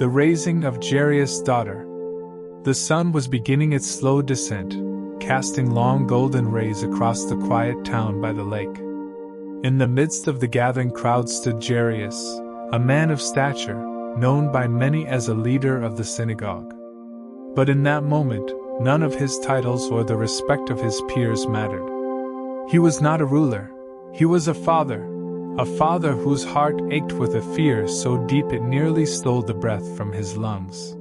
The raising of Jairus' daughter. The sun was beginning its slow descent, casting long golden rays across the quiet town by the lake. In the midst of the gathering crowd stood Jairus, a man of stature, known by many as a leader of the synagogue. But in that moment, none of his titles or the respect of his peers mattered. He was not a ruler, he was a father whose heart ached with a fear so deep it nearly stole the breath from his lungs.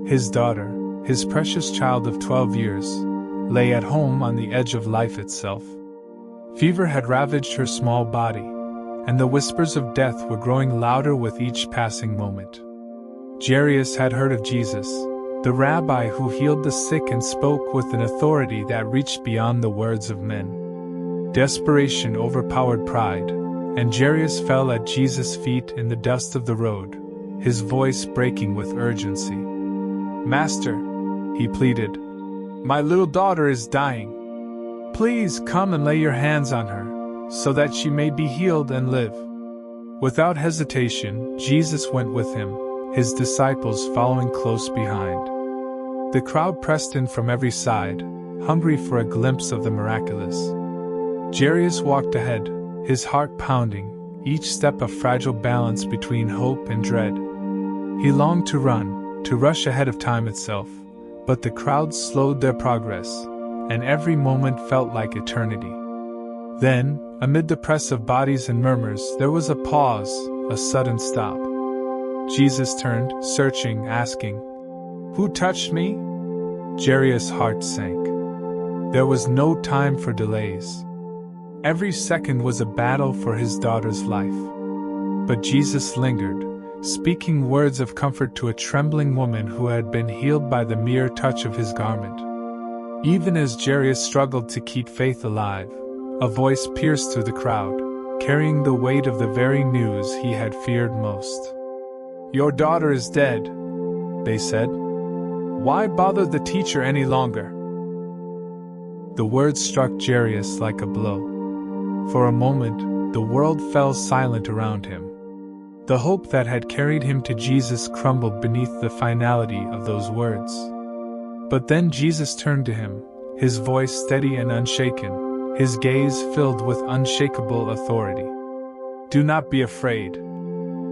His daughter, his precious child of 12 years, lay at home on the edge of life itself. Fever had ravaged her small body, and the whispers of death were growing louder with each passing moment. Jairus had heard of Jesus, the rabbi who healed the sick and spoke with an authority that reached beyond the words of men. Desperation overpowered pride, and Jairus fell at Jesus' feet in the dust of the road, his voice breaking with urgency. "Master," he pleaded, "my little daughter is dying. Please come and lay your hands on her, so that she may be healed and live." Without hesitation, Jesus went with him, his disciples following close behind. The crowd pressed in from every side, hungry for a glimpse of the miraculous. Jairus walked ahead, his heart pounding, each step a fragile balance between hope and dread. He longed to run, to rush ahead of time itself, but the crowd slowed their progress, and every moment felt like eternity. Then, amid the press of bodies and murmurs, there was a pause, a sudden stop. Jesus turned, searching, asking, "Who touched me?" Jairus' heart sank. There was no time for delays. Every second was a battle for his daughter's life. But Jesus lingered, speaking words of comfort to a trembling woman who had been healed by the mere touch of his garment. Even as Jairus struggled to keep faith alive, a voice pierced through the crowd, carrying the weight of the very news he had feared most. "Your daughter is dead," they said. "Why bother the teacher any longer?" The words struck Jairus like a blow. For a moment, the world fell silent around him. The hope that had carried him to Jesus crumbled beneath the finality of those words. But then Jesus turned to him, his voice steady and unshaken, his gaze filled with unshakable authority. "Do not be afraid,"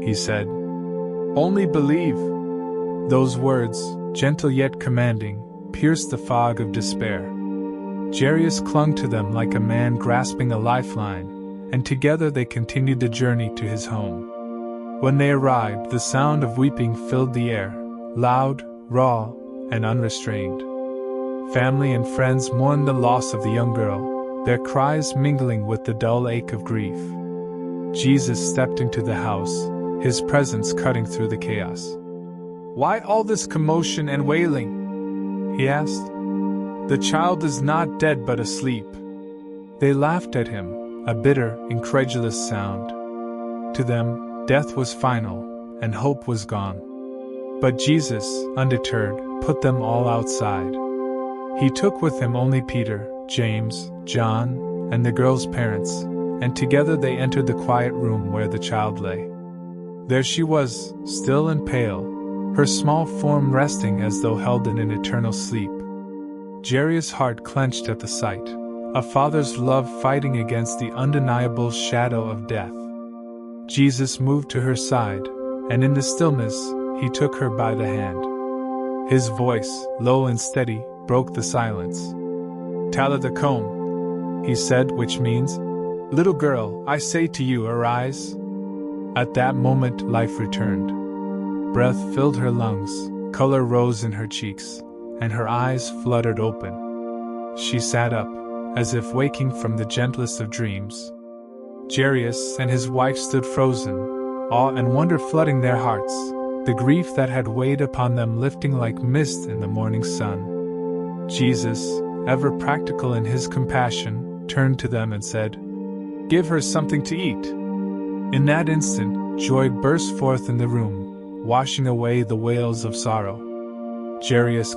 he said. "Only believe." Those words, gentle yet commanding, pierced the fog of despair. Jairus clung to them like a man grasping a lifeline, and together they continued the journey to his home. When they arrived, the sound of weeping filled the air, loud, raw, and unrestrained. Family and friends mourned the loss of the young girl, their cries mingling with the dull ache of grief. Jesus stepped into the house, his presence cutting through the chaos. "Why all this commotion and wailing?" he asked. "The child is not dead but asleep." They laughed at him, a bitter, incredulous sound. To them, death was final, and hope was gone. But Jesus, undeterred, put them all outside. He took with him only Peter, James, John, and the girl's parents, and together they entered the quiet room where the child lay. There she was, still and pale, her small form resting as though held in an eternal sleep. Jairus' heart clenched at the sight, a father's love fighting against the undeniable shadow of death. Jesus moved to her side, and in the stillness, he took her by the hand. His voice, low and steady, broke the silence. "Talitha koum," he said, which means, "Little girl, I say to you, arise." At that moment, life returned. Breath filled her lungs, color rose in her cheeks, and her eyes fluttered open. She sat up, as if waking from the gentlest of dreams. Jairus and his wife stood frozen, awe and wonder flooding their hearts, the grief that had weighed upon them lifting like mist in the morning sun. Jesus, ever practical in his compassion, turned to them and said, "Give her something to eat." In that instant, joy burst forth in the room, washing away the wails of sorrow. Jairus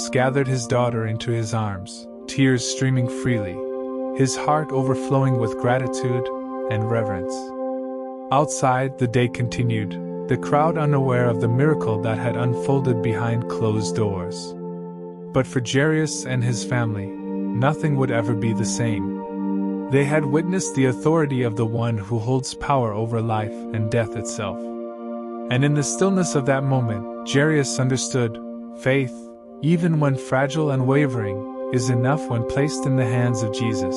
gathered his daughter into his arms, tears streaming freely, his heart overflowing with gratitude and reverence. Outside, the day continued, the crowd unaware of the miracle that had unfolded behind closed doors. But for Jairus and his family, nothing would ever be the same. They had witnessed the authority of the one who holds power over life and death itself. And in the stillness of that moment, Jairus understood, faith, even when fragile and wavering, is enough when placed in the hands of Jesus.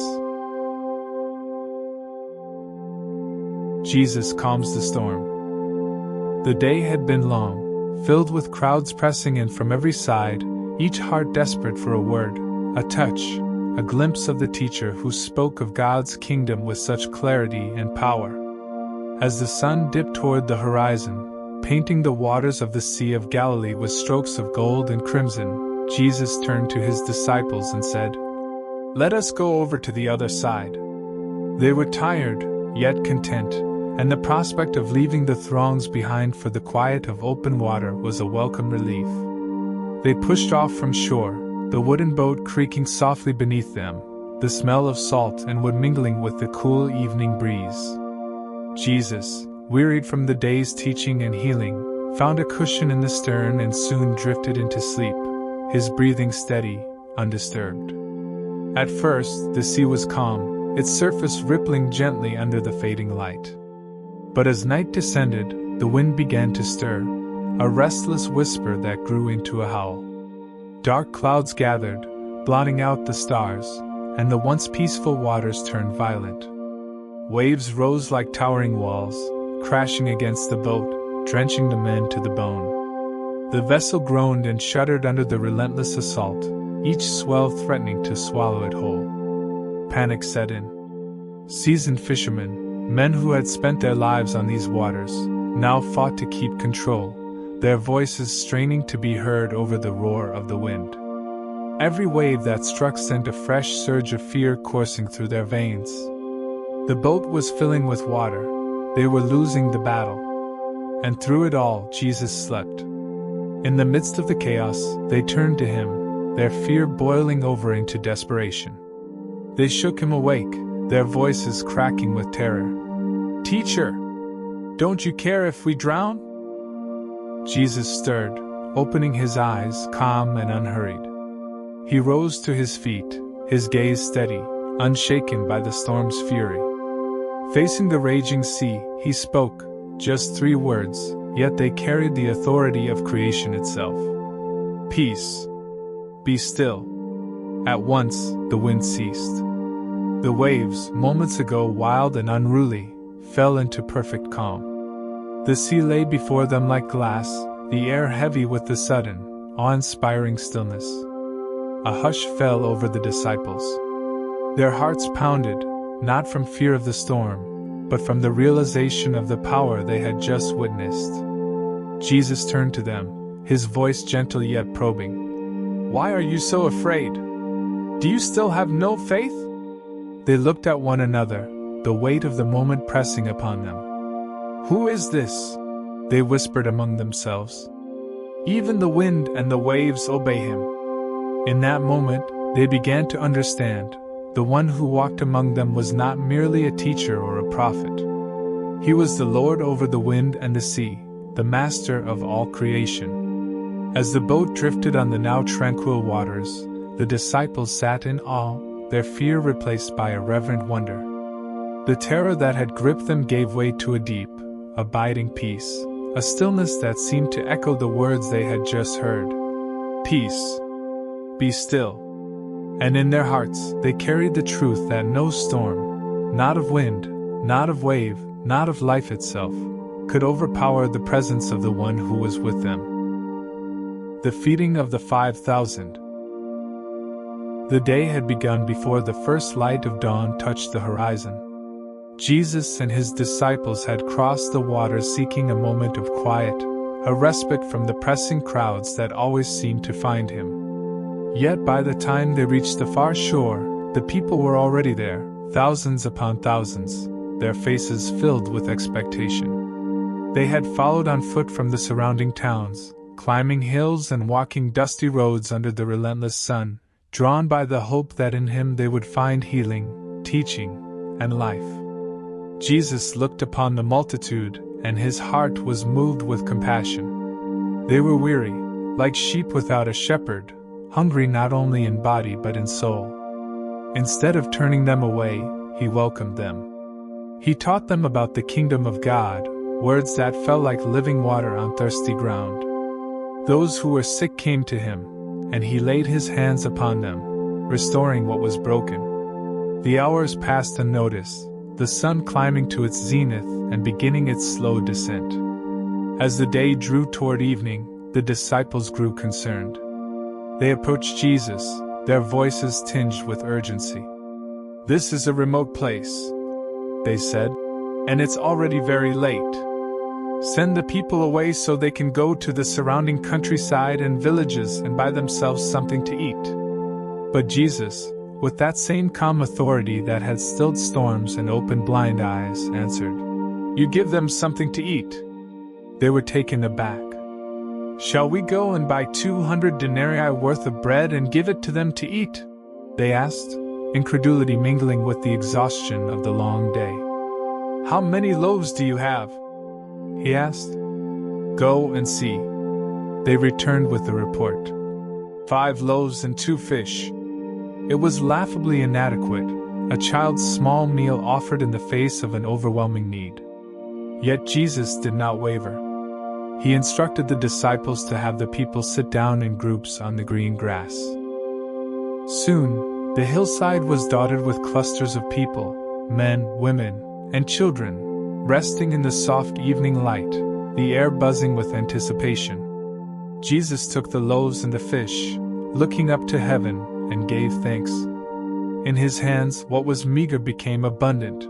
Jesus calms the storm. The day had been long, filled with crowds pressing in from every side, each heart desperate for a word, a touch, a glimpse of the teacher who spoke of God's kingdom with such clarity and power. As the sun dipped toward the horizon, painting the waters of the Sea of Galilee with strokes of gold and crimson, Jesus turned to his disciples and said, "Let us go over to the other side." They were tired, yet content, and the prospect of leaving the throngs behind for the quiet of open water was a welcome relief. They pushed off from shore, the wooden boat creaking softly beneath them, the smell of salt and wood mingling with the cool evening breeze. Jesus, wearied from the day's teaching and healing, found a cushion in the stern and soon drifted into sleep, his breathing steady, undisturbed. At first, the sea was calm, its surface rippling gently under the fading light. But as night descended, the wind began to stir, a restless whisper that grew into a howl. Dark clouds gathered, blotting out the stars, and the once peaceful waters turned violent. Waves rose like towering walls, crashing against the boat, drenching the men to the bone. The vessel groaned and shuddered under the relentless assault, each swell threatening to swallow it whole. Panic set in. Seasoned fishermen, men who had spent their lives on these waters, now fought to keep control, their voices straining to be heard over the roar of the wind. Every wave that struck sent a fresh surge of fear coursing through their veins. The boat was filling with water, they were losing the battle. And through it all, Jesus slept. In the midst of the chaos, they turned to him, their fear boiling over into desperation. They shook him awake, their voices cracking with terror. "Teacher, don't you care if we drown?" Jesus stirred, opening his eyes, calm and unhurried. He rose to his feet, his gaze steady, unshaken by the storm's fury. Facing the raging sea, he spoke, just 3 words, yet they carried the authority of creation itself. "Peace. Be still." At once, the wind ceased. The waves, moments ago wild and unruly, fell into perfect calm. The sea lay before them like glass, the air heavy with the sudden, awe-inspiring stillness. A hush fell over the disciples. Their hearts pounded, not from fear of the storm, but from the realization of the power they had just witnessed. Jesus turned to them, his voice gentle yet probing. "Why are you so afraid? Do you still have no faith?" They looked at one another, the weight of the moment pressing upon them. "Who is this?" they whispered among themselves. "Even the wind and the waves obey him." In that moment, they began to understand, the one who walked among them was not merely a teacher or a prophet. He was the Lord over the wind and the sea, the master of all creation. As the boat drifted on the now tranquil waters, the disciples sat in awe, their fear replaced by a reverent wonder. The terror that had gripped them gave way to a deep, abiding peace, a stillness that seemed to echo the words they had just heard. "Peace. Be still." And in their hearts, they carried the truth that no storm, not of wind, not of wave, not of life itself, could overpower the presence of the one who was with them. The feeding of the 5,000. The day had begun before the first light of dawn touched the horizon. Jesus and his disciples had crossed the water seeking a moment of quiet, a respite from the pressing crowds that always seemed to find him. Yet by the time they reached the far shore, the people were already there, thousands upon thousands, their faces filled with expectation. They had followed on foot from the surrounding towns, climbing hills and walking dusty roads under the relentless sun, drawn by the hope that in him they would find healing, teaching, and life. Jesus looked upon the multitude, and his heart was moved with compassion. They were weary, like sheep without a shepherd, hungry not only in body but in soul. Instead of turning them away, he welcomed them. He taught them about the kingdom of God, words that fell like living water on thirsty ground. Those who were sick came to him, and he laid his hands upon them, restoring what was broken. The hours passed unnoticed, the sun climbing to its zenith and beginning its slow descent. As the day drew toward evening, the disciples grew concerned. They approached Jesus, their voices tinged with urgency. "This is a remote place," they said, "and it's already very late. Send the people away so they can go to the surrounding countryside and villages and buy themselves something to eat." But Jesus, with that same calm authority that had stilled storms and opened blind eyes, answered, "You give them something to eat." They were taken aback. "Shall we go and buy 200 denarii worth of bread and give it to them to eat?" they asked, incredulity mingling with the exhaustion of the long day. "How many loaves do you have?" he asked. "Go and see." They returned with the report. 5 loaves and 2 fish. It was laughably inadequate, a child's small meal offered in the face of an overwhelming need. Yet Jesus did not waver. He instructed the disciples to have the people sit down in groups on the green grass. Soon, the hillside was dotted with clusters of people, men, women, and children, resting in the soft evening light, the air buzzing with anticipation. Jesus took the loaves and the fish, looking up to heaven, and gave thanks. In his hands, what was meager became abundant.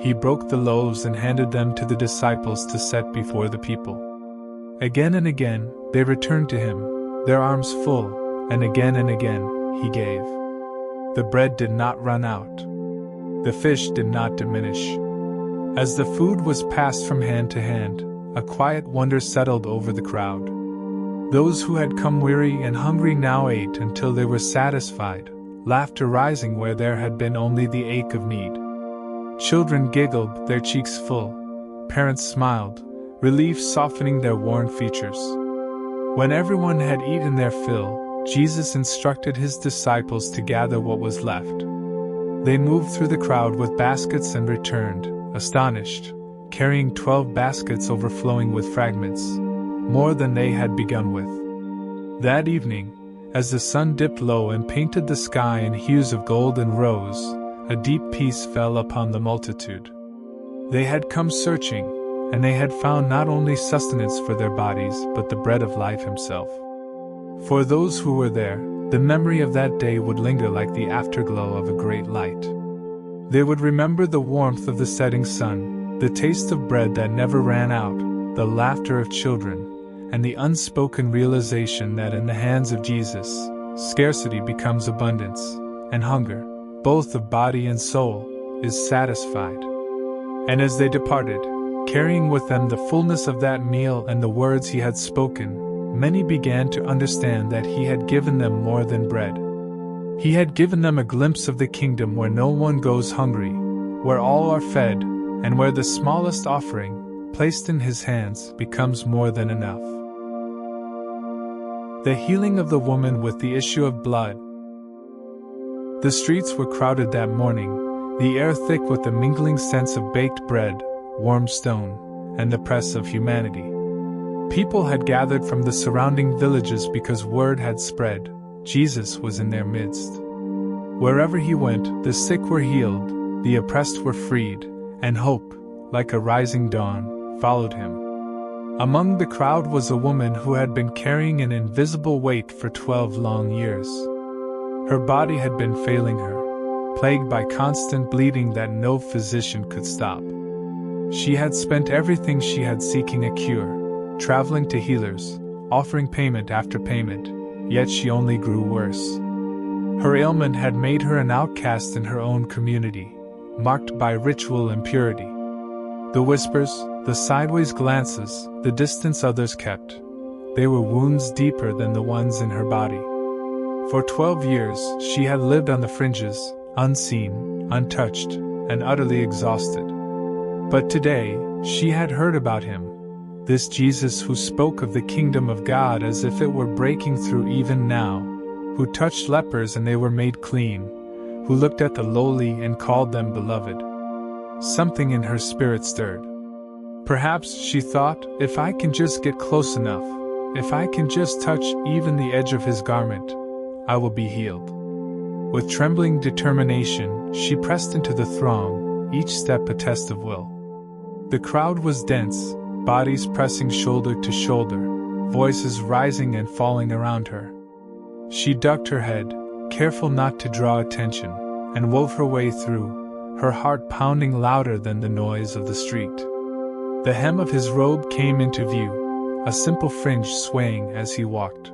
He broke the loaves and handed them to the disciples to set before the people. Again and again, they returned to him, their arms full, and again he gave. The bread did not run out. The fish did not diminish. As the food was passed from hand to hand, a quiet wonder settled over the crowd. Those who had come weary and hungry now ate until they were satisfied, laughter rising where there had been only the ache of need. Children giggled, their cheeks full. Parents smiled, relief softening their worn features. When everyone had eaten their fill, Jesus instructed his disciples to gather what was left. They moved through the crowd with baskets and returned, astonished, carrying 12 baskets overflowing with fragments, more than they had begun with. That evening, as the sun dipped low and painted the sky in hues of gold and rose, a deep peace fell upon the multitude. They had come searching, and they had found not only sustenance for their bodies but the bread of life himself. For those who were there, the memory of that day would linger like the afterglow of a great light. They would remember the warmth of the setting sun, the taste of bread that never ran out, the laughter of children, and the unspoken realization that in the hands of Jesus, scarcity becomes abundance, and hunger, both of body and soul, is satisfied. And as they departed, carrying with them the fullness of that meal and the words he had spoken, many began to understand that he had given them more than bread. He had given them a glimpse of the kingdom where no one goes hungry, where all are fed, and where the smallest offering, placed in his hands, becomes more than enough. The healing of the woman with the issue of blood. The streets were crowded that morning, the air thick with the mingling scents of baked bread, warm stone, and the press of humanity. People had gathered from the surrounding villages because word had spread, Jesus was in their midst. Wherever he went, the sick were healed, the oppressed were freed, and hope, like a rising dawn, followed him. Among the crowd was a woman who had been carrying an invisible weight for 12 long years. Her body had been failing her, plagued by constant bleeding that no physician could stop. She had spent everything she had seeking a cure, traveling to healers, offering payment after payment, yet she only grew worse. Her ailment had made her an outcast in her own community, marked by ritual impurity. The whispers, the sideways glances, the distance others kept, they were wounds deeper than the ones in her body. For 12 years she had lived on the fringes, unseen, untouched, and utterly exhausted. But today, she had heard about him. This Jesus who spoke of the kingdom of God as if it were breaking through even now, who touched lepers and they were made clean, who looked at the lowly and called them beloved. Something in her spirit stirred. Perhaps, she thought, if I can just get close enough, if I can just touch even the edge of his garment, I will be healed. With trembling determination, she pressed into the throng, each step a test of will. The crowd was dense, bodies pressing shoulder to shoulder, voices rising and falling around her. She ducked her head, careful not to draw attention, and wove her way through, her heart pounding louder than the noise of the street. The hem of his robe came into view, a simple fringe swaying as he walked.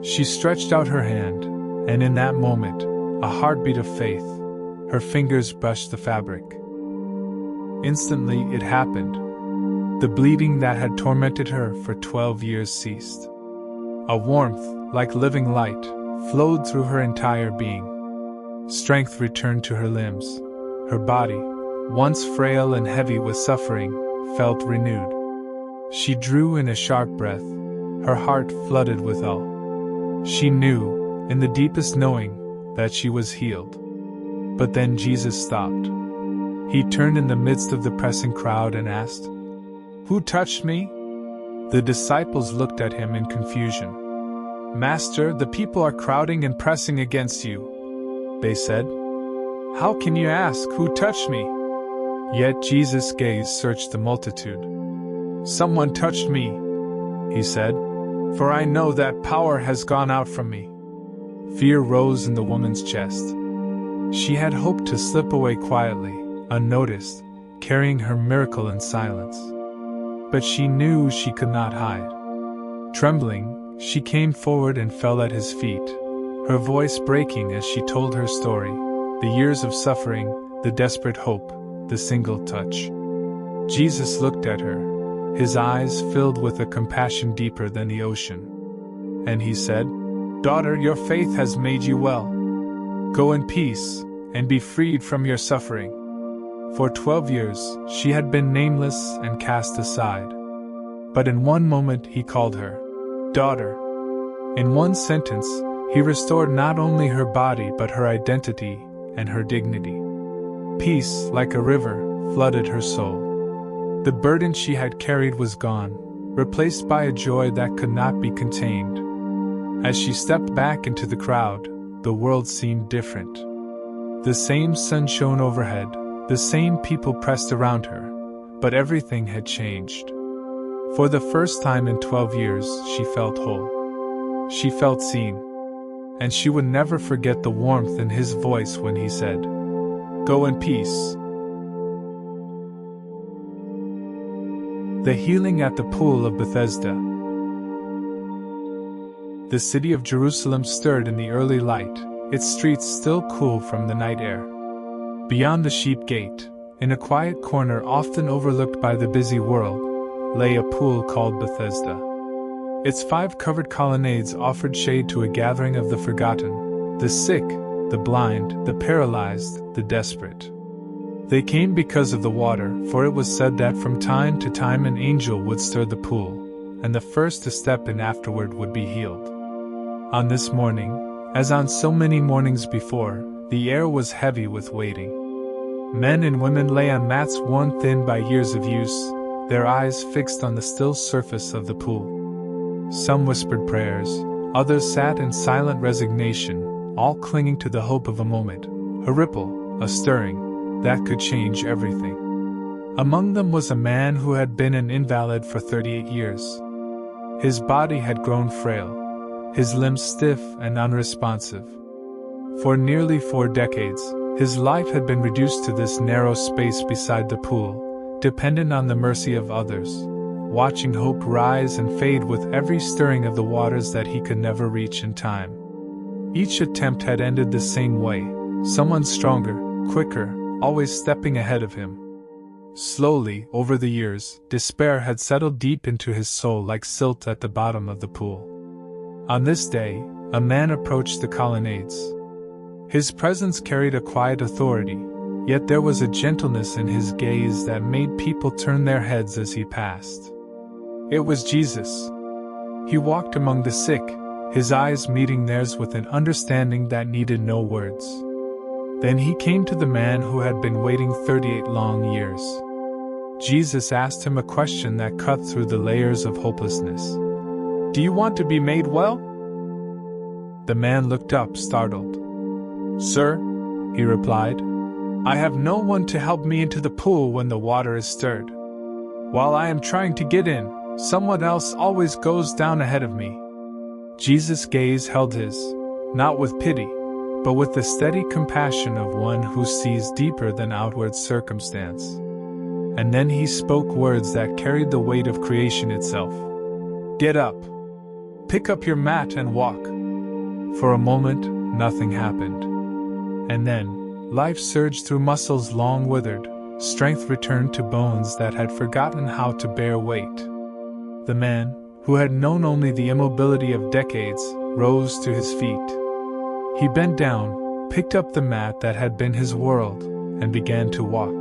She stretched out her hand, and in that moment, a heartbeat of faith, her fingers brushed the fabric. Instantly it happened. The bleeding that had tormented her for 12 years ceased. A warmth, like living light, flowed through her entire being. Strength returned to her limbs. Her body, once frail and heavy with suffering, felt renewed. She drew in a sharp breath, her heart flooded with awe. She knew, in the deepest knowing, that she was healed. But then Jesus stopped. He turned in the midst of the pressing crowd and asked, "Who touched me?" The disciples looked at him in confusion. "Master, the people are crowding and pressing against you," they said. "How can you ask, 'Who touched me?'" Yet Jesus' gaze searched the multitude. "Someone touched me," he said, "for I know that power has gone out from me." Fear rose in the woman's chest. She had hoped to slip away quietly, unnoticed, carrying her miracle in silence. But she knew she could not hide. Trembling, she came forward and fell at his feet, her voice breaking as she told her story, the years of suffering, the desperate hope, the single touch. Jesus looked at her, his eyes filled with a compassion deeper than the ocean. And he said, "Daughter, your faith has made you well. Go in peace, and be freed from your suffering." For 12 years, she had been nameless and cast aside. But in one moment he called her, "Daughter." In one sentence, he restored not only her body but her identity and her dignity. Peace, like a river, flooded her soul. The burden she had carried was gone, replaced by a joy that could not be contained. As she stepped back into the crowd, the world seemed different. The same sun shone overhead, the same people pressed around her, but everything had changed. For the first time in 12 years, she felt whole. She felt seen. And she would never forget the warmth in his voice when he said, "Go in peace." The healing at the pool of Bethesda. The city of Jerusalem stirred in the early light, its streets still cool from the night air. Beyond the sheep gate, in a quiet corner often overlooked by the busy world, lay a pool called Bethesda. Its 5 covered colonnades offered shade to a gathering of the forgotten, the sick, the blind, the paralyzed, the desperate. They came because of the water, for it was said that from time to time an angel would stir the pool, and the first to step in afterward would be healed. On this morning, as on so many mornings before, the air was heavy with waiting. Men and women lay on mats worn thin by years of use, their eyes fixed on the still surface of the pool. Some whispered prayers, others sat in silent resignation, all clinging to the hope of a moment, a ripple, a stirring, that could change everything. Among them was a man who had been an invalid for 38 years. His body had grown frail, his limbs stiff and unresponsive. For nearly 4 decades, his life had been reduced to this narrow space beside the pool, dependent on the mercy of others, watching hope rise and fade with every stirring of the waters that he could never reach in time. Each attempt had ended the same way, someone stronger, quicker, always stepping ahead of him. Slowly, over the years, despair had settled deep into his soul like silt at the bottom of the pool. On this day, a man approached the colonnades. His presence carried a quiet authority, Yet there was a gentleness in his gaze that made people turn their heads as he passed. It was Jesus. He walked among the sick, his eyes meeting theirs with an understanding that needed no words. Then he came to the man who had been waiting 38 long years. Jesus asked him a question that cut through the layers of hopelessness. "Do you want to be made well?" The man looked up, startled. "Sir," he replied, "I have no one to help me into the pool when the water is stirred. While I am trying to get in, someone else always goes down ahead of me." Jesus' gaze held his, not with pity, but with the steady compassion of one who sees deeper than outward circumstance. And then he spoke words that carried the weight of creation itself. "Get up. Pick up your mat and walk." For a moment, nothing happened. And then, life surged through muscles long withered, strength returned to bones that had forgotten how to bear weight. The man, who had known only the immobility of decades, rose to his feet. He bent down, picked up the mat that had been his world, and began to walk.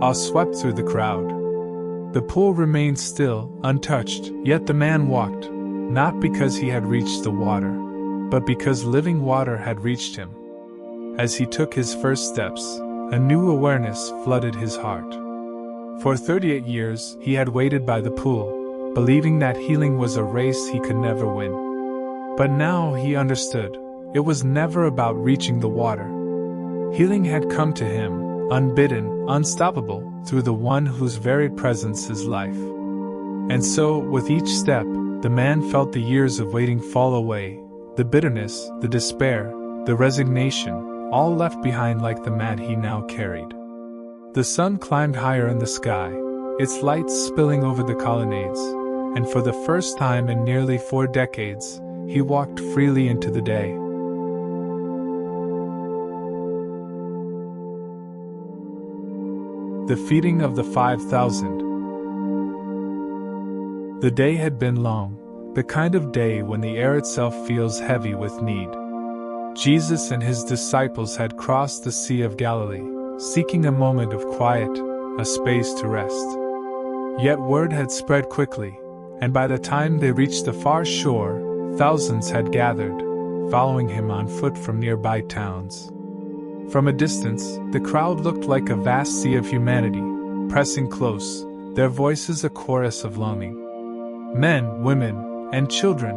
Awe swept through the crowd. The pool remained still, untouched, yet the man walked, not because he had reached the water, but because living water had reached him. As he took his first steps, a new awareness flooded his heart. For 38 years, he had waited by the pool, believing that healing was a race he could never win. But now he understood, it was never about reaching the water. Healing had come to him, unbidden, unstoppable, through the one whose very presence is life. And so, with each step, the man felt the years of waiting fall away, the bitterness, the despair, the resignation, all left behind like the mat he now carried. The sun climbed higher in the sky, its lights spilling over the colonnades, and for the first time in nearly 4 decades, he walked freely into the day. The feeding of the 5,000. The day had been long, the kind of day when the air itself feels heavy with need. Jesus and his disciples had crossed the Sea of Galilee, seeking a moment of quiet, a space to rest. Yet word had spread quickly, and by the time they reached the far shore, thousands had gathered, following him on foot from nearby towns. From a distance, the crowd looked like a vast sea of humanity, pressing close, their voices a chorus of longing. Men, women, and children,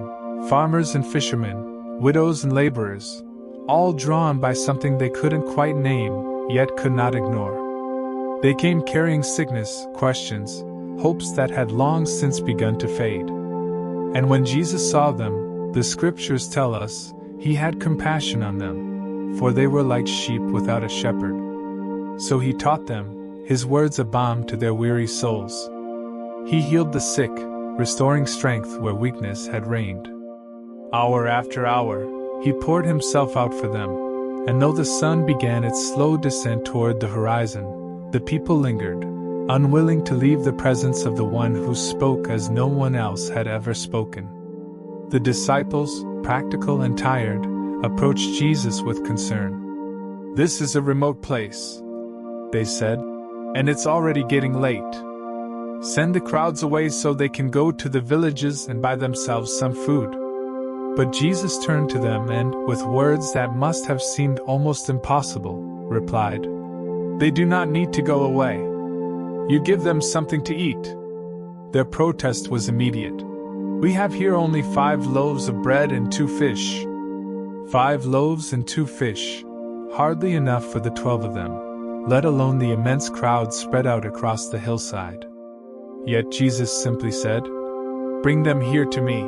farmers and fishermen, widows and laborers, all drawn by something they couldn't quite name, yet could not ignore. They came carrying sickness, questions, hopes that had long since begun to fade. And when Jesus saw them, the scriptures tell us, he had compassion on them, for they were like sheep without a shepherd. So he taught them, his words a balm to their weary souls. He healed the sick, restoring strength where weakness had reigned. Hour after hour, he poured himself out for them, and though the sun began its slow descent toward the horizon, the people lingered, unwilling to leave the presence of the one who spoke as no one else had ever spoken. The disciples, practical and tired, approached Jesus with concern. "This is a remote place," they said, "and it's already getting late. Send the crowds away so they can go to the villages and buy themselves some food." But Jesus turned to them and, with words that must have seemed almost impossible, replied, "They do not need to go away. You give them something to eat." Their protest was immediate. "We have here only 5 loaves of bread and 2 fish. 5 loaves and 2 fish, hardly enough for the 12 of them, let alone the immense crowd spread out across the hillside." Yet Jesus simply said, "Bring them here to me."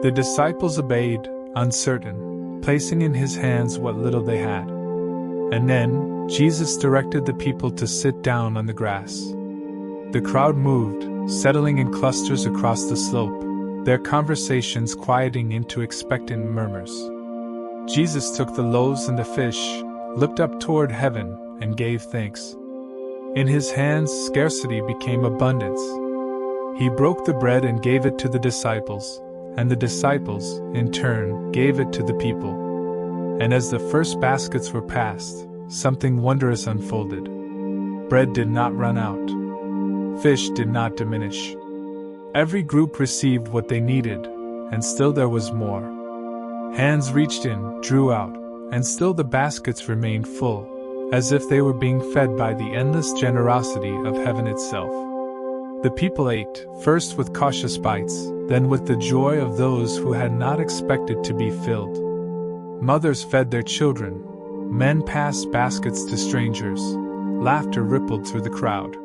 The disciples obeyed, uncertain, placing in his hands what little they had. And then, Jesus directed the people to sit down on the grass. The crowd moved, settling in clusters across the slope, their conversations quieting into expectant murmurs. Jesus took the loaves and the fish, looked up toward heaven, and gave thanks. In his hands scarcity became abundance. He broke the bread and gave it to the disciples, and the disciples, in turn, gave it to the people. And as the first baskets were passed, something wondrous unfolded. Bread did not run out. Fish did not diminish. Every group received what they needed, and still there was more. Hands reached in, drew out, and still the baskets remained full, as if they were being fed by the endless generosity of heaven itself. The people ate, first with cautious bites, then with the joy of those who had not expected to be filled. Mothers fed their children, men passed baskets to strangers, laughter rippled through the crowd.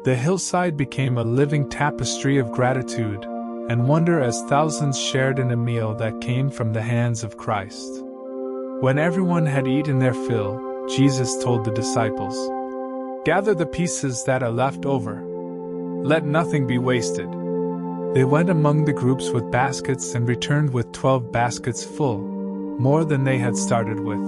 The hillside became a living tapestry of gratitude and wonder as thousands shared in a meal that came from the hands of Christ. When everyone had eaten their fill, Jesus told the disciples, "Gather the pieces that are left over. Let nothing be wasted." They went among the groups with baskets and returned with 12 baskets full, more than they had started with.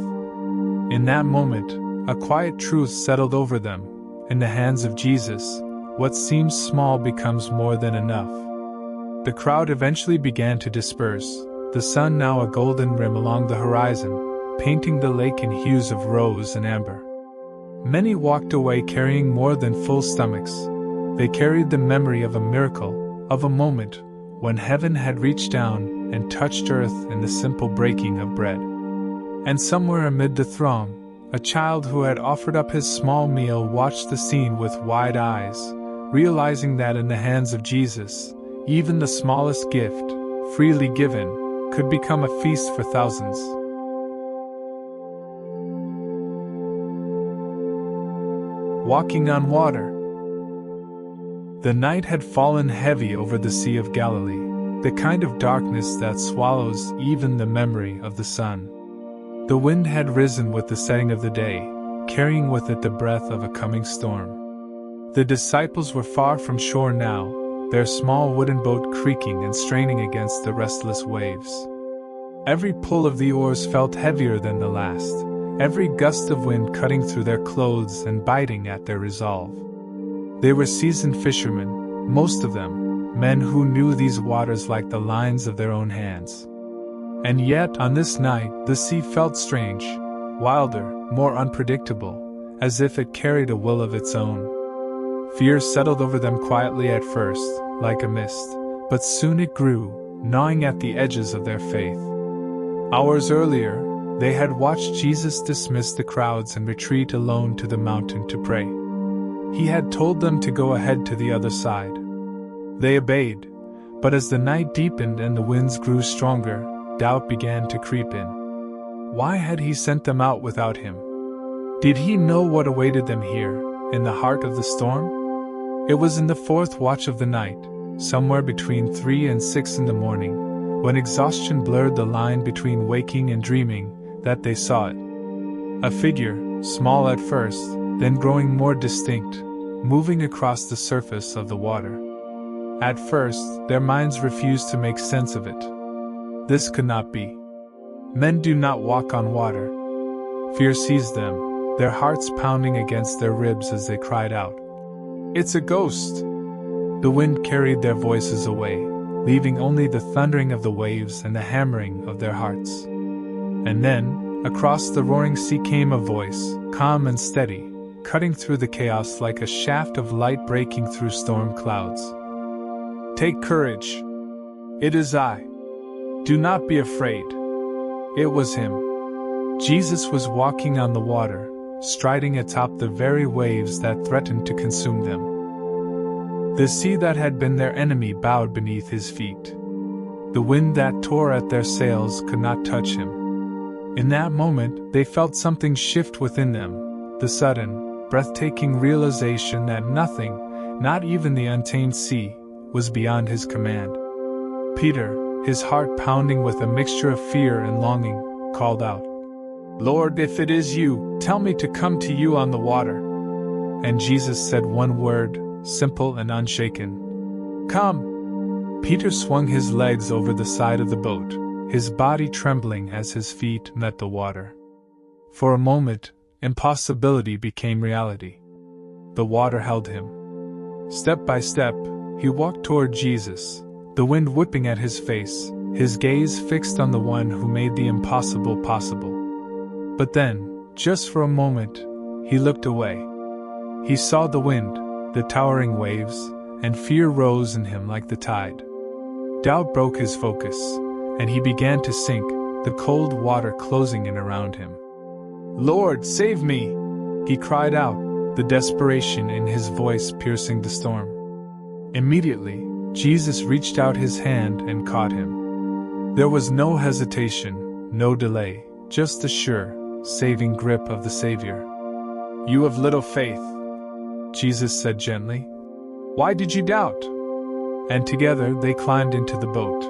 In that moment, a quiet truth settled over them. In the hands of Jesus, what seems small becomes more than enough. The crowd eventually began to disperse, the sun now a golden rim along the horizon, painting the lake in hues of rose and amber. Many walked away carrying more than full stomachs. They carried the memory of a miracle, of a moment when heaven had reached down and touched earth in the simple breaking of bread. And somewhere amid the throng, a child who had offered up his small meal watched the scene with wide eyes, realizing that in the hands of Jesus, even the smallest gift, freely given, could become a feast for thousands. Walking on water. The night had fallen heavy over the Sea of Galilee, the kind of darkness that swallows even the memory of the sun. The wind had risen with the setting of the day, carrying with it the breath of a coming storm. The disciples were far from shore now, their small wooden boat creaking and straining against the restless waves. Every pull of the oars felt heavier than the last, every gust of wind cutting through their clothes and biting at their resolve. They were seasoned fishermen, most of them, men who knew these waters like the lines of their own hands. And yet, on this night, the sea felt strange, wilder, more unpredictable, as if it carried a will of its own. Fear settled over them quietly at first, like a mist, but soon it grew, gnawing at the edges of their faith. Hours earlier, they had watched Jesus dismiss the crowds and retreat alone to the mountain to pray. He had told them to go ahead to the other side. They obeyed, but as the night deepened and the winds grew stronger, doubt began to creep in. Why had he sent them out without him? Did he know what awaited them here, in the heart of the storm? It was in the fourth watch of the night, somewhere between 3 and 6 in the morning, when exhaustion blurred the line between waking and dreaming, that they saw it. A figure, small at first, then growing more distinct, moving across the surface of the water. At first, their minds refused to make sense of it. This could not be. Men do not walk on water. Fear seized them, their hearts pounding against their ribs as they cried out, "It's a ghost!" The wind carried their voices away, leaving only the thundering of the waves and the hammering of their hearts. And then, across the roaring sea came a voice, calm and steady, cutting through the chaos like a shaft of light breaking through storm clouds. "Take courage. It is I. Do not be afraid." It was him. Jesus was walking on the water, striding atop the very waves that threatened to consume them. The sea that had been their enemy bowed beneath his feet. The wind that tore at their sails could not touch him. In that moment, they felt something shift within them, the sudden, breathtaking realization that nothing, not even the untamed sea, was beyond his command. Peter, his heart pounding with a mixture of fear and longing, called out, "Lord, if it is you, tell me to come to you on the water." And Jesus said one word, simple and unshaken, "Come." Peter swung his legs over the side of the boat, his body trembling as his feet met the water. For a moment, impossibility became reality. The water held him. Step by step, he walked toward Jesus, the wind whipping at his face, his gaze fixed on the one who made the impossible possible. But then, Just for a moment, he looked away. He saw the wind, the towering waves, and fear rose in him like the tide. Doubt broke his focus, and he began to sink, the cold water closing in around him. "Lord, save me!" he cried out, the desperation in his voice piercing the storm. Immediately, Jesus reached out his hand and caught him. There was no hesitation, no delay, just the sure, saving grip of the Savior. "You have little faith," Jesus said gently. "Why did you doubt?" And together they climbed into the boat.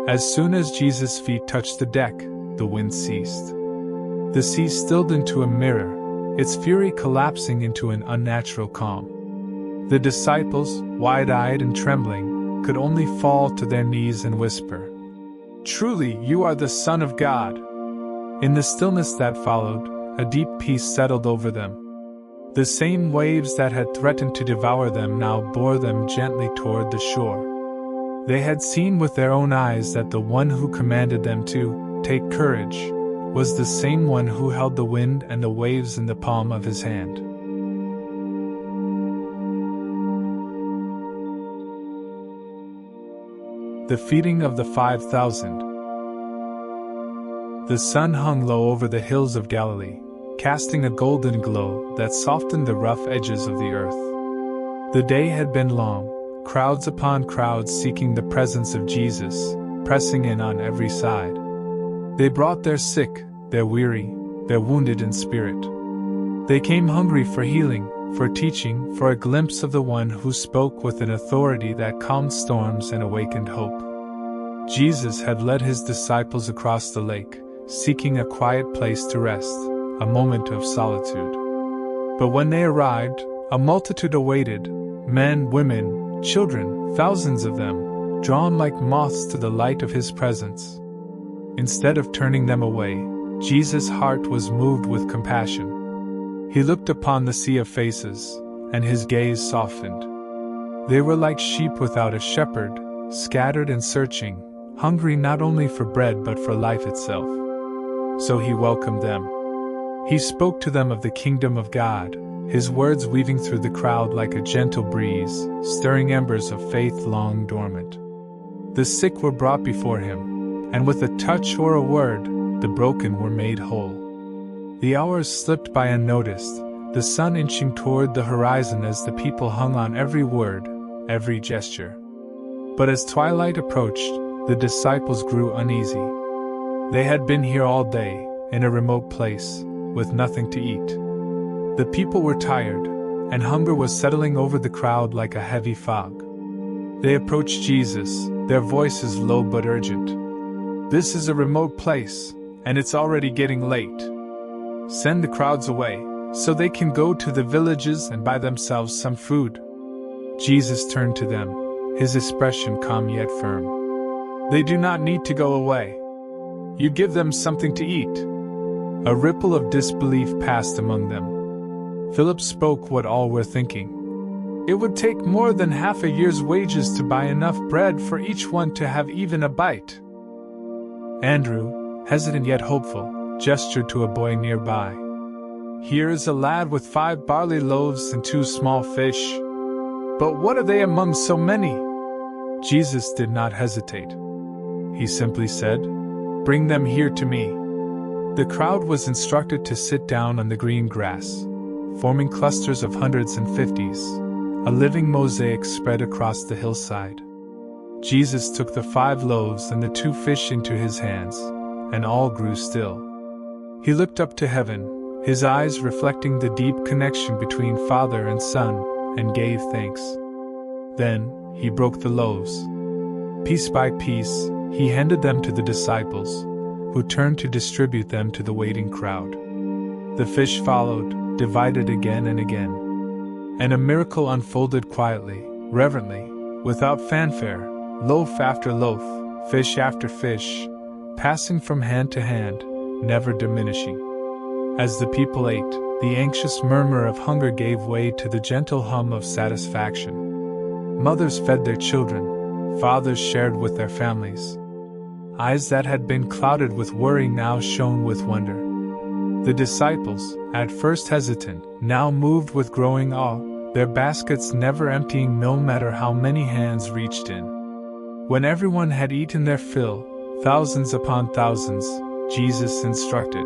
As soon as Jesus' feet touched the deck, the wind ceased. The sea stilled into a mirror, its fury collapsing into an unnatural calm. The disciples, wide-eyed and trembling, could only fall to their knees and whisper, "Truly, you are the Son of God." In the stillness that followed, a deep peace settled over them. The same waves that had threatened to devour them now bore them gently toward the shore. They had seen with their own eyes that the one who commanded them to take courage was the same one who held the wind and the waves in the palm of his hand. The feeding of the 5,000. The sun hung low over the hills of Galilee, casting a golden glow that softened the rough edges of the earth. The day had been long, crowds upon crowds seeking the presence of Jesus, pressing in on every side. They brought their sick, their weary, their wounded in spirit. They came hungry for healing, for teaching, for a glimpse of the one who spoke with an authority that calmed storms and awakened hope. Jesus had led his disciples across the lake, seeking a quiet place to rest, a moment of solitude. But when they arrived, a multitude awaited, men, women, children, thousands of them, drawn like moths to the light of his presence. Instead of turning them away, Jesus' heart was moved with compassion. He looked upon the sea of faces, and his gaze softened. They were like sheep without a shepherd, scattered and searching, hungry not only for bread but for life itself. So he welcomed them. He spoke to them of the kingdom of God, his words weaving through the crowd like a gentle breeze, stirring embers of faith long dormant. The sick were brought before him, and with a touch or a word, the broken were made whole. The hours slipped by unnoticed, the sun inching toward the horizon as the people hung on every word, every gesture. But as twilight approached, the disciples grew uneasy. They had been here all day, in a remote place, with nothing to eat. The people were tired, and hunger was settling over the crowd like a heavy fog. They approached Jesus, their voices low but urgent. "This is a remote place, and it's already getting late. Send the crowds away, so they can go to the villages and buy themselves some food." Jesus turned to them, his expression calm yet firm. "They do not need to go away. You give them something to eat." A ripple of disbelief passed among them. Philip spoke what all were thinking. It would take more than half a year's wages to buy enough bread for each one to have even a bite. Andrew, hesitant yet hopeful, gestured to a boy nearby. "Here is a lad with 5 barley loaves and 2 small fish. But what are they among so many?" Jesus did not hesitate. He simply said, "Bring them here to me." The crowd was instructed to sit down on the green grass, forming clusters of hundreds and fifties, a living mosaic spread across the hillside. Jesus took the 5 loaves and the 2 fish into his hands, and all grew still. He looked up to heaven, his eyes reflecting the deep connection between Father and Son, and gave thanks. Then, he broke the loaves. Piece by piece, he handed them to the disciples, who turned to distribute them to the waiting crowd. The fish followed, divided again and again. And a miracle unfolded quietly, reverently, without fanfare, loaf after loaf, fish after fish, passing from hand to hand, never diminishing. As the people ate, the anxious murmur of hunger gave way to the gentle hum of satisfaction. Mothers fed their children, fathers shared with their families. Eyes that had been clouded with worry now shone with wonder. The disciples, at first hesitant, now moved with growing awe, their baskets never emptying no matter how many hands reached in. When everyone had eaten their fill, thousands upon thousands, Jesus instructed,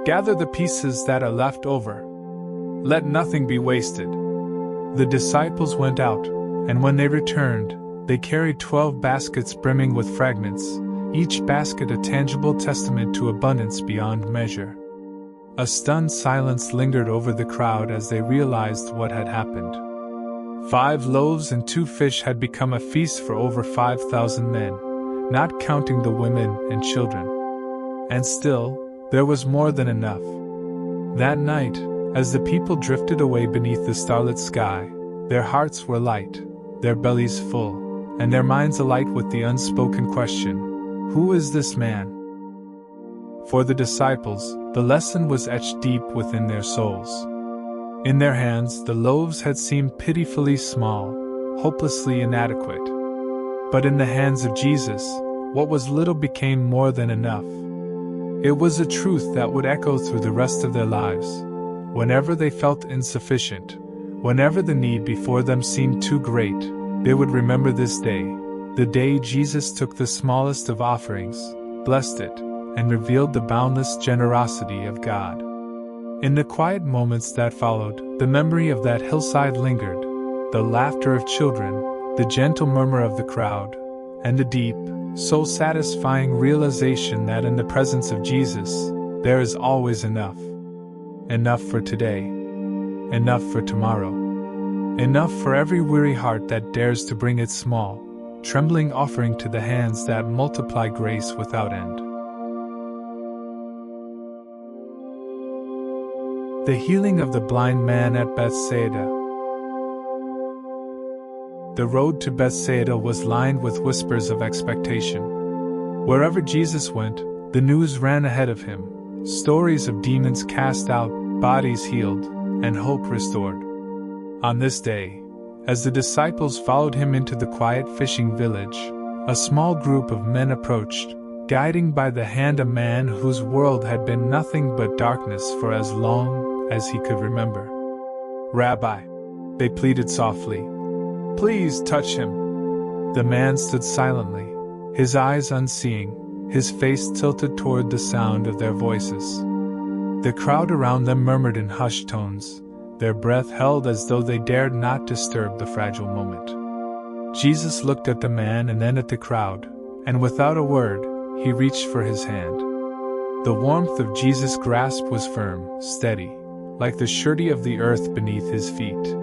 "Gather the pieces that are left over. Let nothing be wasted." The disciples went out, and when they returned, they carried 12 baskets brimming with fragments, each basket a tangible testament to abundance beyond measure. A stunned silence lingered over the crowd as they realized what had happened. 5 loaves and 2 fish had become a feast for over 5,000 men, not counting the women and children. And still, there was more than enough. That night, as the people drifted away beneath the starlit sky, their hearts were light, their bellies full, and their minds alight with the unspoken question, "Who is this man?" For the disciples, the lesson was etched deep within their souls. In their hands, the loaves had seemed pitifully small, hopelessly inadequate. But in the hands of Jesus, what was little became more than enough. It was a truth that would echo through the rest of their lives. Whenever they felt insufficient, whenever the need before them seemed too great, they would remember this day, the day Jesus took the smallest of offerings, blessed it, and revealed the boundless generosity of God. In the quiet moments that followed, the memory of that hillside lingered, the laughter of children, the gentle murmur of the crowd, and the deep, soul-satisfying realization that in the presence of Jesus, there is always enough. Enough for today. Enough for tomorrow. Enough for every weary heart that dares to bring its small, trembling offering to the hands that multiply grace without end. The healing of the blind man at Bethsaida. The road to Bethsaida was lined with whispers of expectation. Wherever Jesus went, the news ran ahead of him, stories of demons cast out, bodies healed, and hope restored. On this day, as the disciples followed him into the quiet fishing village, a small group of men approached, guiding by the hand a man whose world had been nothing but darkness for as long as he could remember. "Rabbi," they pleaded softly, "please touch him." The man stood silently, his eyes unseeing, his face tilted toward the sound of their voices. The crowd around them murmured in hushed tones, their breath held as though they dared not disturb the fragile moment. Jesus looked at the man and then at the crowd, and without a word, he reached for his hand. The warmth of Jesus' grasp was firm, steady, like the surety of the earth beneath his feet.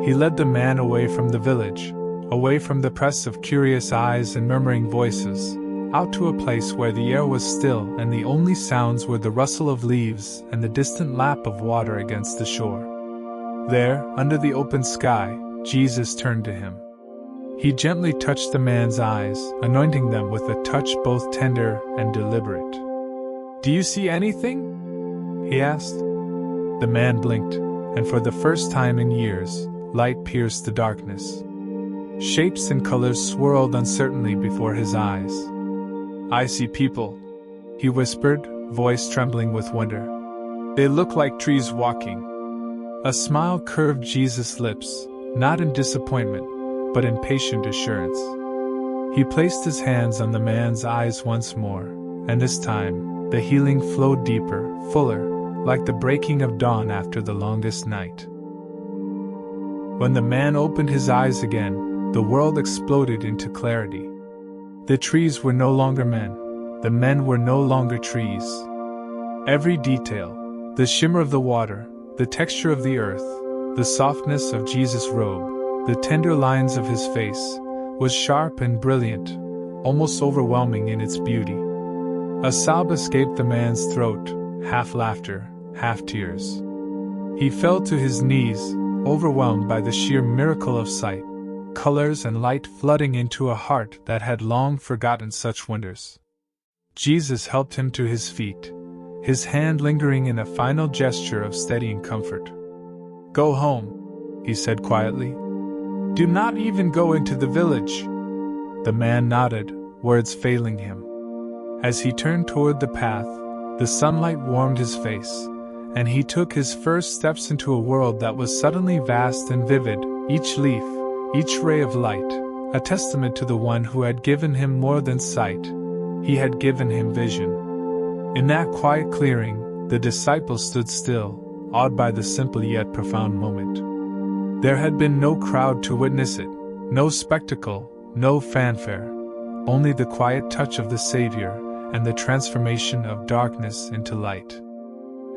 He led the man away from the village, away from the press of curious eyes and murmuring voices, out to a place where the air was still and the only sounds were the rustle of leaves and the distant lap of water against the shore. There, under the open sky, Jesus turned to him. He gently touched the man's eyes, anointing them with a touch both tender and deliberate. "Do you see anything?" he asked. The man blinked, and for the first time in years, light pierced the darkness. Shapes and colors swirled uncertainly before his eyes. "I see people," he whispered, voice trembling with wonder. "They look like trees walking." A smile curved Jesus' lips, not in disappointment, but in patient assurance. He placed his hands on the man's eyes once more, and this time, the healing flowed deeper, fuller, like the breaking of dawn after the longest night. When the man opened his eyes again, the world exploded into clarity. The trees were no longer men, the men were no longer trees. Every detail, the shimmer of the water, the texture of the earth, the softness of Jesus' robe, the tender lines of his face, was sharp and brilliant, almost overwhelming in its beauty. A sob escaped the man's throat, half laughter, half tears. He fell to his knees, overwhelmed by the sheer miracle of sight, colors and light flooding into a heart that had long forgotten such wonders. Jesus helped him to his feet, his hand lingering in a final gesture of steadying comfort. "Go home," he said quietly. "Do not even go into the village." The man nodded, words failing him. As he turned toward the path, The sunlight warmed his face, and he took his first steps into a world that was suddenly vast and vivid, each leaf, each ray of light, a testament to the one who had given him more than sight. He had given him vision. In that quiet clearing, the disciples stood still, awed by the simple yet profound moment. There had been no crowd to witness it, no spectacle, no fanfare, only the quiet touch of the Savior and the transformation of darkness into light.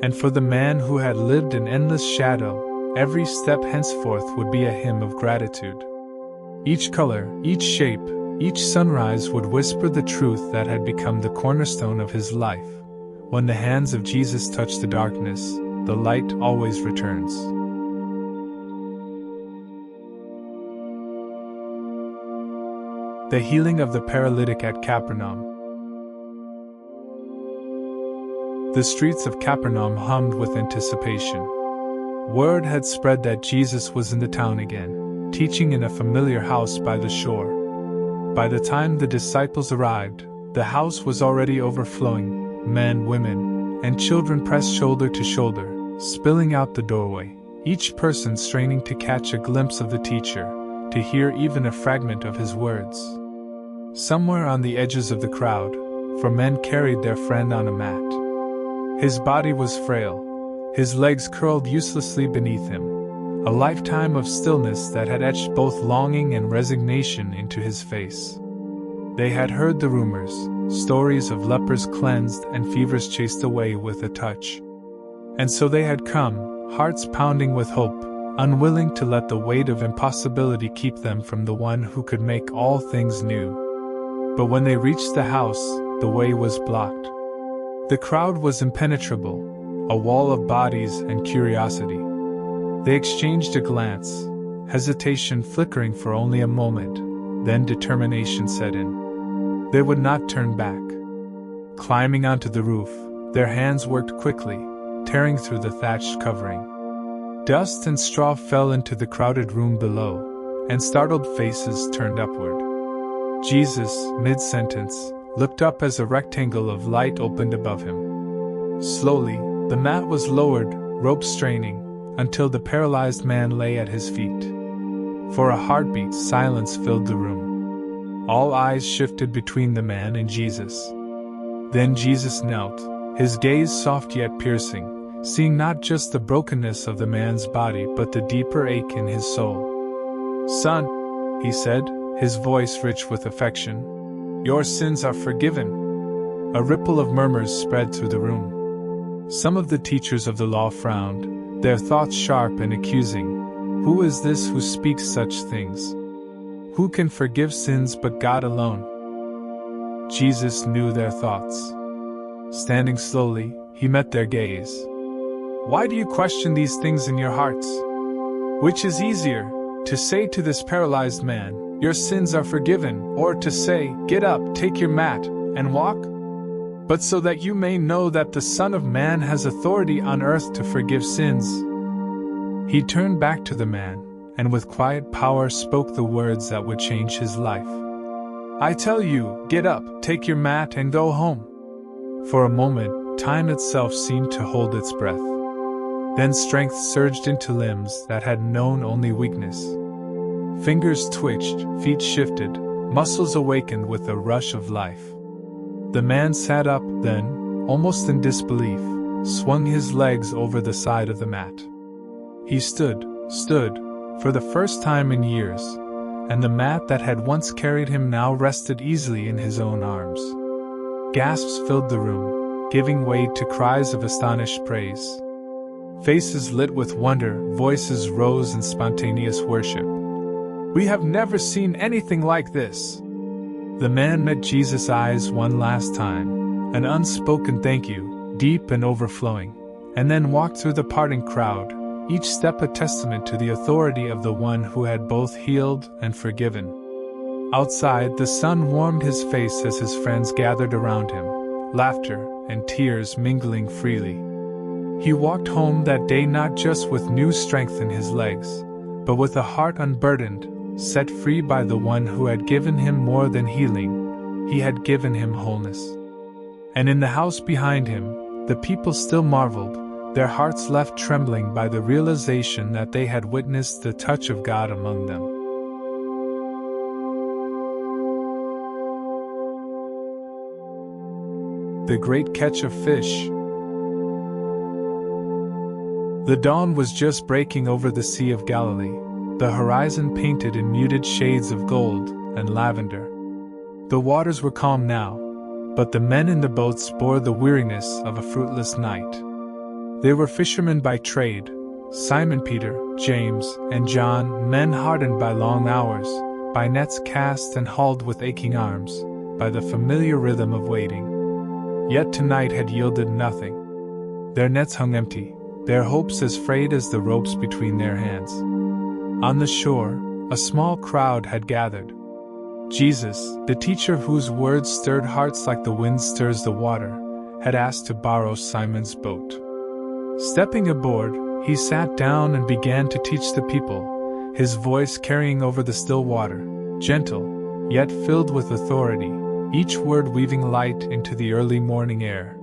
And for the man who had lived in endless shadow, every step henceforth would be a hymn of gratitude. Each color, each shape, each sunrise would whisper the truth that had become the cornerstone of his life. When the hands of Jesus touch the darkness, the light always returns. The healing of the paralytic at Capernaum. The streets of Capernaum hummed with anticipation. Word had spread that Jesus was in the town again, teaching in a familiar house by the shore. By the time the disciples arrived, the house was already overflowing. Men, women, and children pressed shoulder to shoulder, spilling out the doorway, each person straining to catch a glimpse of the teacher, to hear even a fragment of his words. Somewhere on the edges of the crowd, for men carried their friend on a mat. His body was frail, his legs curled uselessly beneath him, a lifetime of stillness that had etched both longing and resignation into his face. They had heard the rumors, stories of lepers cleansed and fevers chased away with a touch. And so they had come, hearts pounding with hope, unwilling to let the weight of impossibility keep them from the one who could make all things new. But when they reached the house, the way was blocked. The crowd was impenetrable, a wall of bodies and curiosity. They exchanged a glance, hesitation flickering for only a moment, then determination set in. They would not turn back. Climbing onto the roof, their hands worked quickly, tearing through the thatched covering. Dust and straw fell into the crowded room below, and startled faces turned upward. Jesus, mid-sentence, looked up as a rectangle of light opened above him. Slowly, the mat was lowered, rope straining, until the paralyzed man lay at his feet. For a heartbeat, silence filled the room. All eyes shifted between the man and Jesus. Then Jesus knelt, his gaze soft yet piercing, seeing not just the brokenness of the man's body but the deeper ache in his soul. "Son," he said, his voice rich with affection, "your sins are forgiven." A ripple of murmurs spread through the room. Some of the teachers of the law frowned, their thoughts sharp and accusing. Who is this who speaks such things? Who can forgive sins but God alone? Jesus knew their thoughts. Standing slowly, he met their gaze. "Why do you question these things in your hearts? Which is easier, to say to this paralyzed man, 'Your sins are forgiven,' or to say, 'Get up, take your mat, and walk'? But so that you may know that the Son of Man has authority on earth to forgive sins." He turned back to the man, and with quiet power spoke the words that would change his life. "I tell you, get up, take your mat, and go home." For a moment, time itself seemed to hold its breath. Then strength surged into limbs that had known only weakness. Fingers twitched, feet shifted, muscles awakened with a rush of life. The man sat up, then, almost in disbelief, swung his legs over the side of the mat. He stood, for the first time in years, and the mat that had once carried him now rested easily in his own arms. Gasps filled the room, giving way to cries of astonished praise. Faces lit with wonder, voices rose in spontaneous worship. "We have never seen anything like this." The man met Jesus' eyes one last time, an unspoken thank you, deep and overflowing, and then walked through the parting crowd, each step a testament to the authority of the one who had both healed and forgiven. Outside, the sun warmed his face as his friends gathered around him, laughter and tears mingling freely. He walked home that day not just with new strength in his legs, but with a heart unburdened, set free by the one who had given him more than healing. He had given him wholeness. And in the house behind him, the people still marveled, their hearts left trembling by the realization that they had witnessed the touch of God among them. The great catch of fish. The dawn was just breaking over the Sea of Galilee, the horizon painted in muted shades of gold and lavender. The waters were calm now, but the men in the boats bore the weariness of a fruitless night. They were fishermen by trade, Simon Peter, James, and John, men hardened by long hours, by nets cast and hauled with aching arms, by the familiar rhythm of waiting. Yet tonight had yielded nothing. Their nets hung empty, their hopes as frayed as the ropes between their hands. On the shore, a small crowd had gathered. Jesus, the teacher whose words stirred hearts like the wind stirs the water, had asked to borrow Simon's boat. Stepping aboard, he sat down and began to teach the people, his voice carrying over the still water, gentle, yet filled with authority, each word weaving light into the early morning air.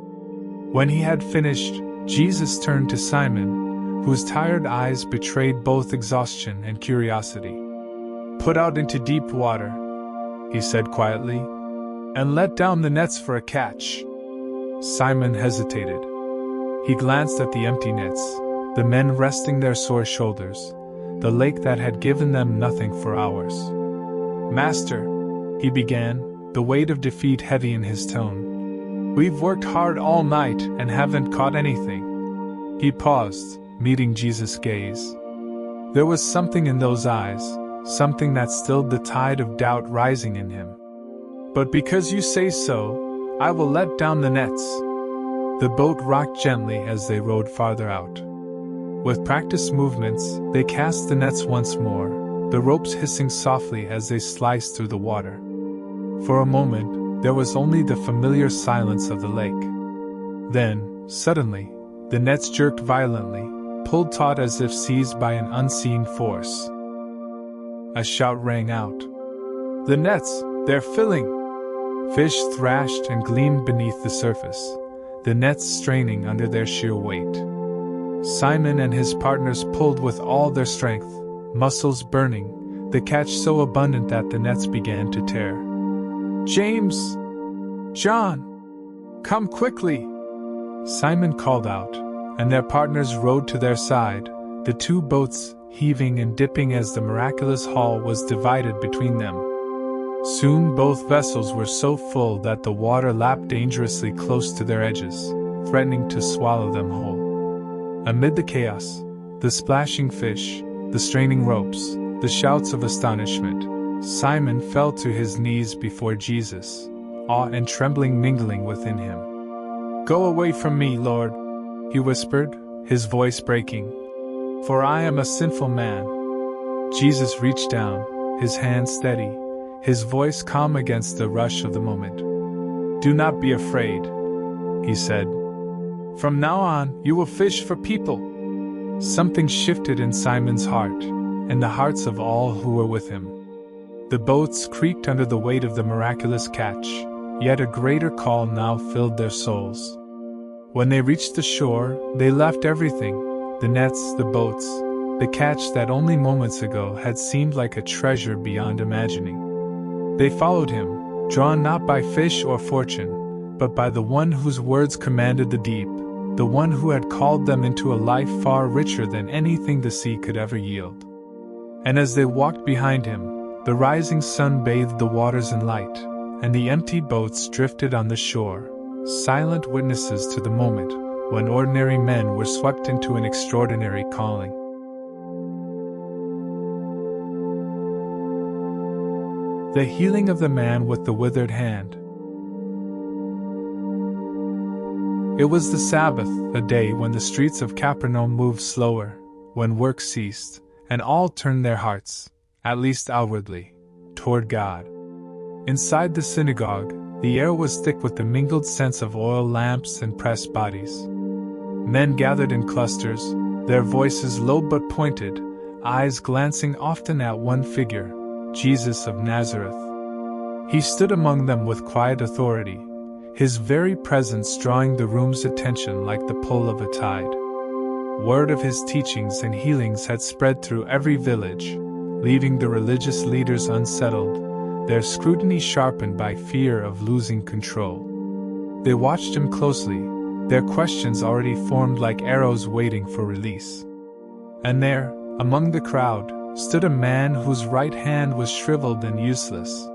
When he had finished, Jesus turned to Simon, whose tired eyes betrayed both exhaustion and curiosity. "Put out into deep water," he said quietly, "and let down the nets for a catch." Simon hesitated. He glanced at the empty nets, the men resting their sore shoulders, the lake that had given them nothing for hours. "Master," he began, the weight of defeat heavy in his tone, "we've worked hard all night and haven't caught anything." He paused, meeting Jesus' gaze. There was something in those eyes, something that stilled the tide of doubt rising in him. "But because you say so, I will let down the nets." The boat rocked gently as they rowed farther out. With practiced movements, they cast the nets once more, the ropes hissing softly as they sliced through the water. For a moment, there was only the familiar silence of the lake. Then, suddenly, the nets jerked violently, pulled taut as if seized by an unseen force. A shout rang out. "The nets, they're filling!" Fish thrashed and gleamed beneath the surface, the nets straining under their sheer weight. Simon and his partners pulled with all their strength, muscles burning, the catch so abundant that the nets began to tear. "James! John! Come quickly!" Simon called out, and their partners rowed to their side, the two boats heaving and dipping as the miraculous haul was divided between them. Soon both vessels were so full that the water lapped dangerously close to their edges, threatening to swallow them whole. Amid the chaos, the splashing fish, the straining ropes, the shouts of astonishment, Simon fell to his knees before Jesus, awe and trembling mingling within him. "Go away from me, Lord," he whispered, his voice breaking, "for I am a sinful man." Jesus reached down, his hand steady, his voice calm against the rush of the moment. "Do not be afraid," he said. "From now on, you will fish for people." Something shifted in Simon's heart, and the hearts of all who were with him. The boats creaked under the weight of the miraculous catch, yet a greater call now filled their souls. When they reached the shore, they left everything, the nets, the boats, the catch that only moments ago had seemed like a treasure beyond imagining. They followed him, drawn not by fish or fortune, but by the one whose words commanded the deep, the one who had called them into a life far richer than anything the sea could ever yield. And as they walked behind him, the rising sun bathed the waters in light, and the empty boats drifted on the shore, silent witnesses to the moment when ordinary men were swept into an extraordinary calling. The healing of the man with the withered hand. It was the Sabbath, a day when the streets of Capernaum moved slower, when work ceased, and all turned their hearts, at least outwardly, toward God. Inside the synagogue, the air was thick with the mingled scents of oil lamps and pressed bodies. Men gathered in clusters, their voices low but pointed, eyes glancing often at one figure, Jesus of Nazareth. He stood among them with quiet authority, his very presence drawing the room's attention like the pull of a tide. Word of his teachings and healings had spread through every village, leaving the religious leaders unsettled, their scrutiny sharpened by fear of losing control. They watched him closely, their questions already formed like arrows waiting for release. And there, among the crowd, stood a man whose right hand was shriveled and useless.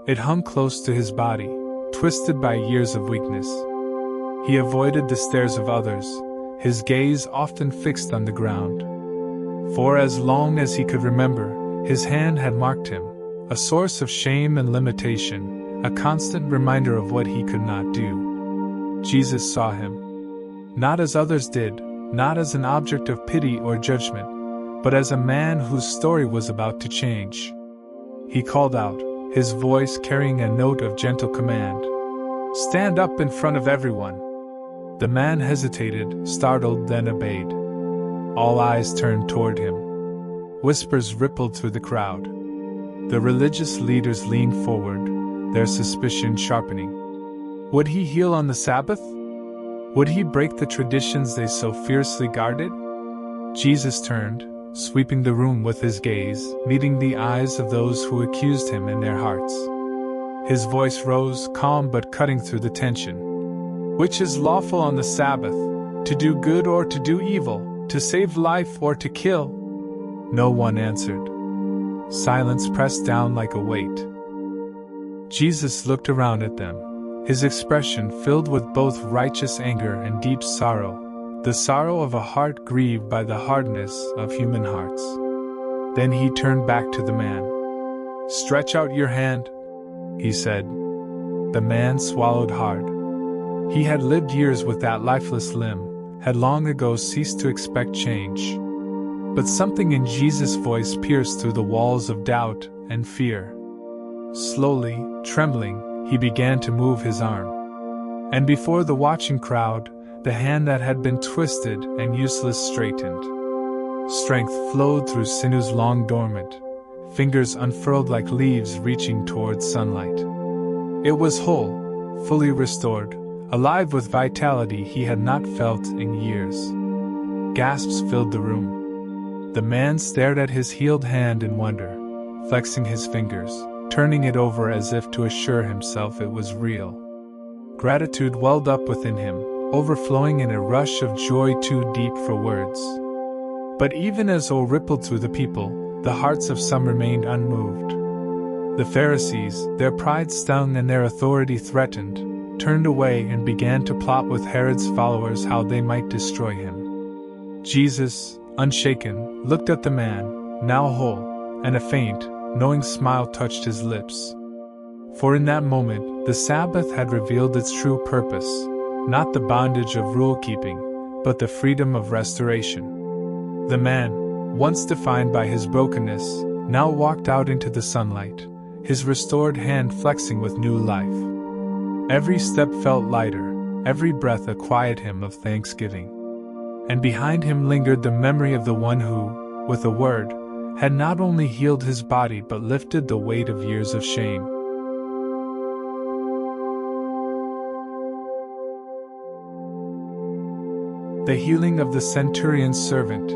It hung close to his body, twisted by years of weakness. He avoided the stares of others, his gaze often fixed on the ground. For as long as he could remember, his hand had marked him, a source of shame and limitation, a constant reminder of what he could not do. Jesus saw him. Not as others did, not as an object of pity or judgment, but as a man whose story was about to change. He called out, his voice carrying a note of gentle command. "Stand up in front of everyone." The man hesitated, startled, then obeyed. All eyes turned toward him. Whispers rippled through the crowd. The religious leaders leaned forward, their suspicion sharpening. Would he heal on the Sabbath? Would he break the traditions they so fiercely guarded? Jesus turned, sweeping the room with his gaze, meeting the eyes of those who accused him in their hearts. His voice rose, calm but cutting through the tension. "Which is lawful on the Sabbath, to do good or to do evil, to save life or to kill?" No one answered. Silence pressed down like a weight. Jesus looked around at them, his expression filled with both righteous anger and deep sorrow, the sorrow of a heart grieved by the hardness of human hearts. Then he turned back to the man. "Stretch out your hand," he said. The man swallowed hard. He had lived years with that lifeless limb, had long ago ceased to expect change. But something in Jesus' voice pierced through the walls of doubt and fear. Slowly, trembling, he began to move his arm. And before the watching crowd, the hand that had been twisted and useless straightened. Strength flowed through sinews long dormant, fingers unfurled like leaves reaching towards sunlight. It was whole, fully restored, alive with vitality he had not felt in years. Gasps filled the room. The man stared at his healed hand in wonder, flexing his fingers, turning it over as if to assure himself it was real. Gratitude welled up within him, overflowing in a rush of joy too deep for words. But even as awe rippled through the people, the hearts of some remained unmoved. The Pharisees, their pride stung and their authority threatened, turned away and began to plot with Herod's followers how they might destroy him. Jesus, unshaken, looked at the man, now whole, and a faint, knowing smile touched his lips. For in that moment, the Sabbath had revealed its true purpose, not the bondage of rule-keeping, but the freedom of restoration. The man, once defined by his brokenness, now walked out into the sunlight, his restored hand flexing with new life. Every step felt lighter, every breath a quiet hymn of thanksgiving. And behind him lingered the memory of the one who, with a word, had not only healed his body but lifted the weight of years of shame. The healing of the centurion's servant.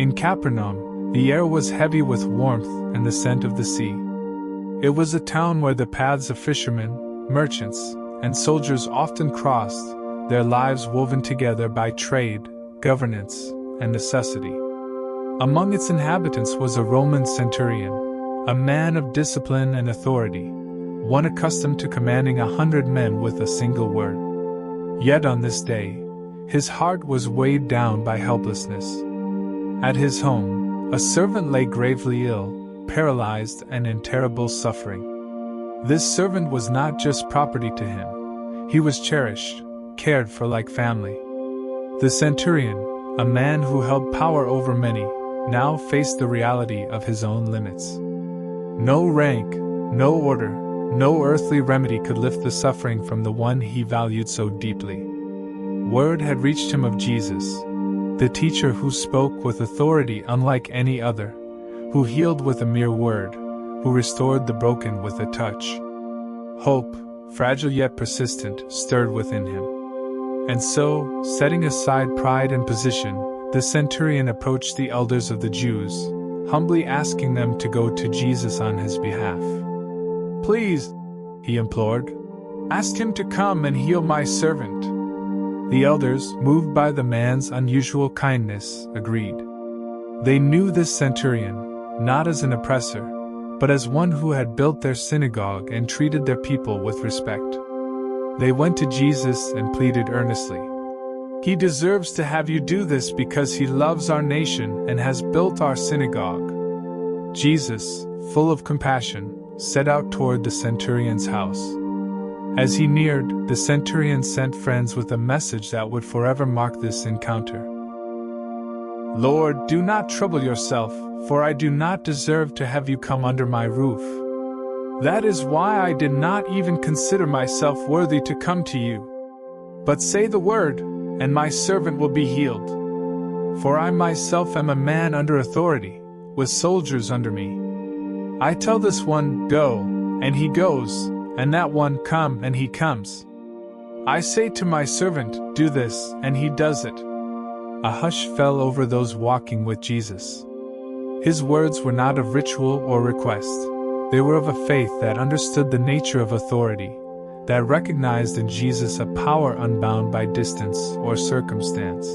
In Capernaum, the air was heavy with warmth and the scent of the sea. It was a town where the paths of fishermen, merchants, and soldiers often crossed, their lives woven together by trade, governance, and necessity. Among its inhabitants was a Roman centurion, a man of discipline and authority, one accustomed to commanding 100 men with a single word. Yet on this day, his heart was weighed down by helplessness. At his home, a servant lay gravely ill, paralyzed and in terrible suffering. This servant was not just property to him. He was cherished, cared for like family. The centurion, a man who held power over many, now faced the reality of his own limits. No rank, no order, no earthly remedy could lift the suffering from the one he valued so deeply. Word had reached him of Jesus, the teacher who spoke with authority unlike any other, who healed with a mere word, who restored the broken with a touch. Hope, fragile yet persistent, stirred within him. And so, setting aside pride and position, the centurion approached the elders of the Jews, humbly asking them to go to Jesus on his behalf. "Please," he implored, "ask him to come and heal my servant." The elders, moved by the man's unusual kindness, agreed. They knew this centurion, not as an oppressor, but as one who had built their synagogue and treated their people with respect. They went to Jesus and pleaded earnestly. "He deserves to have you do this because he loves our nation and has built our synagogue." Jesus, full of compassion, set out toward the centurion's house. As he neared, the centurion sent friends with a message that would forever mark this encounter. "Lord, do not trouble yourself, for I do not deserve to have you come under my roof. That is why I did not even consider myself worthy to come to you. But say the word, and my servant will be healed. For I myself am a man under authority, with soldiers under me. I tell this one, 'Go,' and he goes, and that one, 'Come,' and he comes. I say to my servant, 'Do this,' and he does it." A hush fell over those walking with Jesus. His words were not of ritual or request. They were of a faith that understood the nature of authority, that recognized in Jesus a power unbound by distance or circumstance.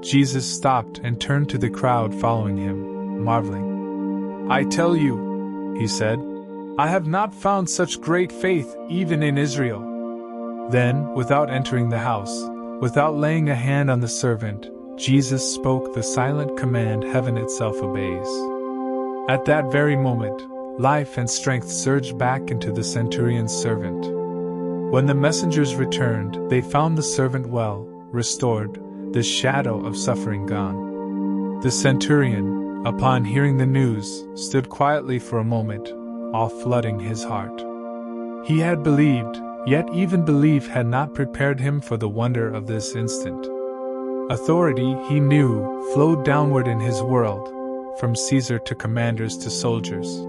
Jesus stopped and turned to the crowd following him, marveling. "I tell you," he said, "I have not found such great faith even in Israel." Then, without entering the house, without laying a hand on the servant, Jesus spoke the silent command heaven itself obeys. At that very moment, life and strength surged back into the centurion's servant. When the messengers returned, they found the servant well, restored, the shadow of suffering gone. The centurion, upon hearing the news, stood quietly for a moment, all flooding his heart. He had believed, yet even belief had not prepared him for the wonder of this instant. Authority, he knew, flowed downward in his world, from Caesar to commanders to soldiers.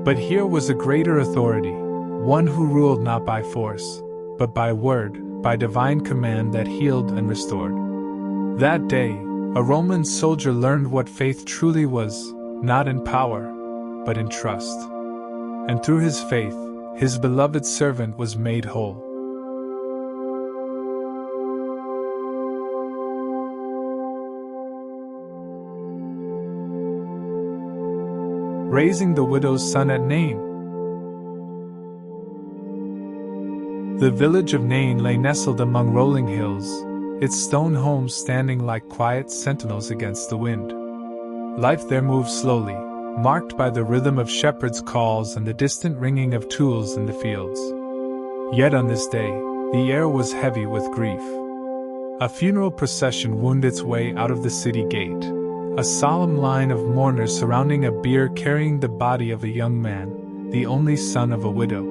But here was a greater authority, one who ruled not by force, but by word, by divine command that healed and restored. That day, a Roman soldier learned what faith truly was, not in power, but in trust. And through his faith, his beloved servant was made whole. Raising the widow's son at Nain. The village of Nain lay nestled among rolling hills, its stone homes standing like quiet sentinels against the wind. Life there moved slowly, marked by the rhythm of shepherds' calls and the distant ringing of tools in the fields. Yet on this day, the air was heavy with grief. A funeral procession wound its way out of the city gate, a solemn line of mourners surrounding a bier carrying the body of a young man, the only son of a widow.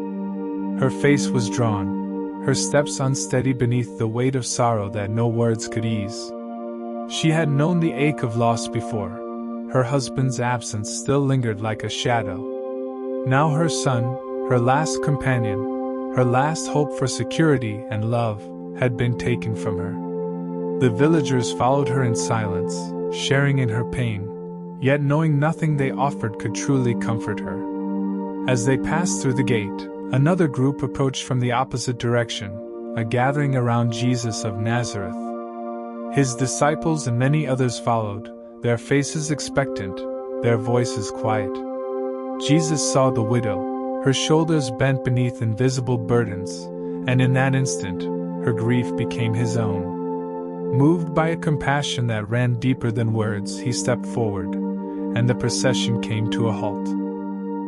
Her face was drawn, her steps unsteady beneath the weight of sorrow that no words could ease. She had known the ache of loss before. Her husband's absence still lingered like a shadow. Now her son, her last companion, her last hope for security and love, had been taken from her. The villagers followed her in silence, sharing in her pain, yet knowing nothing they offered could truly comfort her. As they passed through the gate, another group approached from the opposite direction, a gathering around Jesus of Nazareth. His disciples and many others followed, their faces expectant, their voices quiet. Jesus saw the widow, her shoulders bent beneath invisible burdens, and in that instant, her grief became his own. Moved by a compassion that ran deeper than words, he stepped forward, and the procession came to a halt.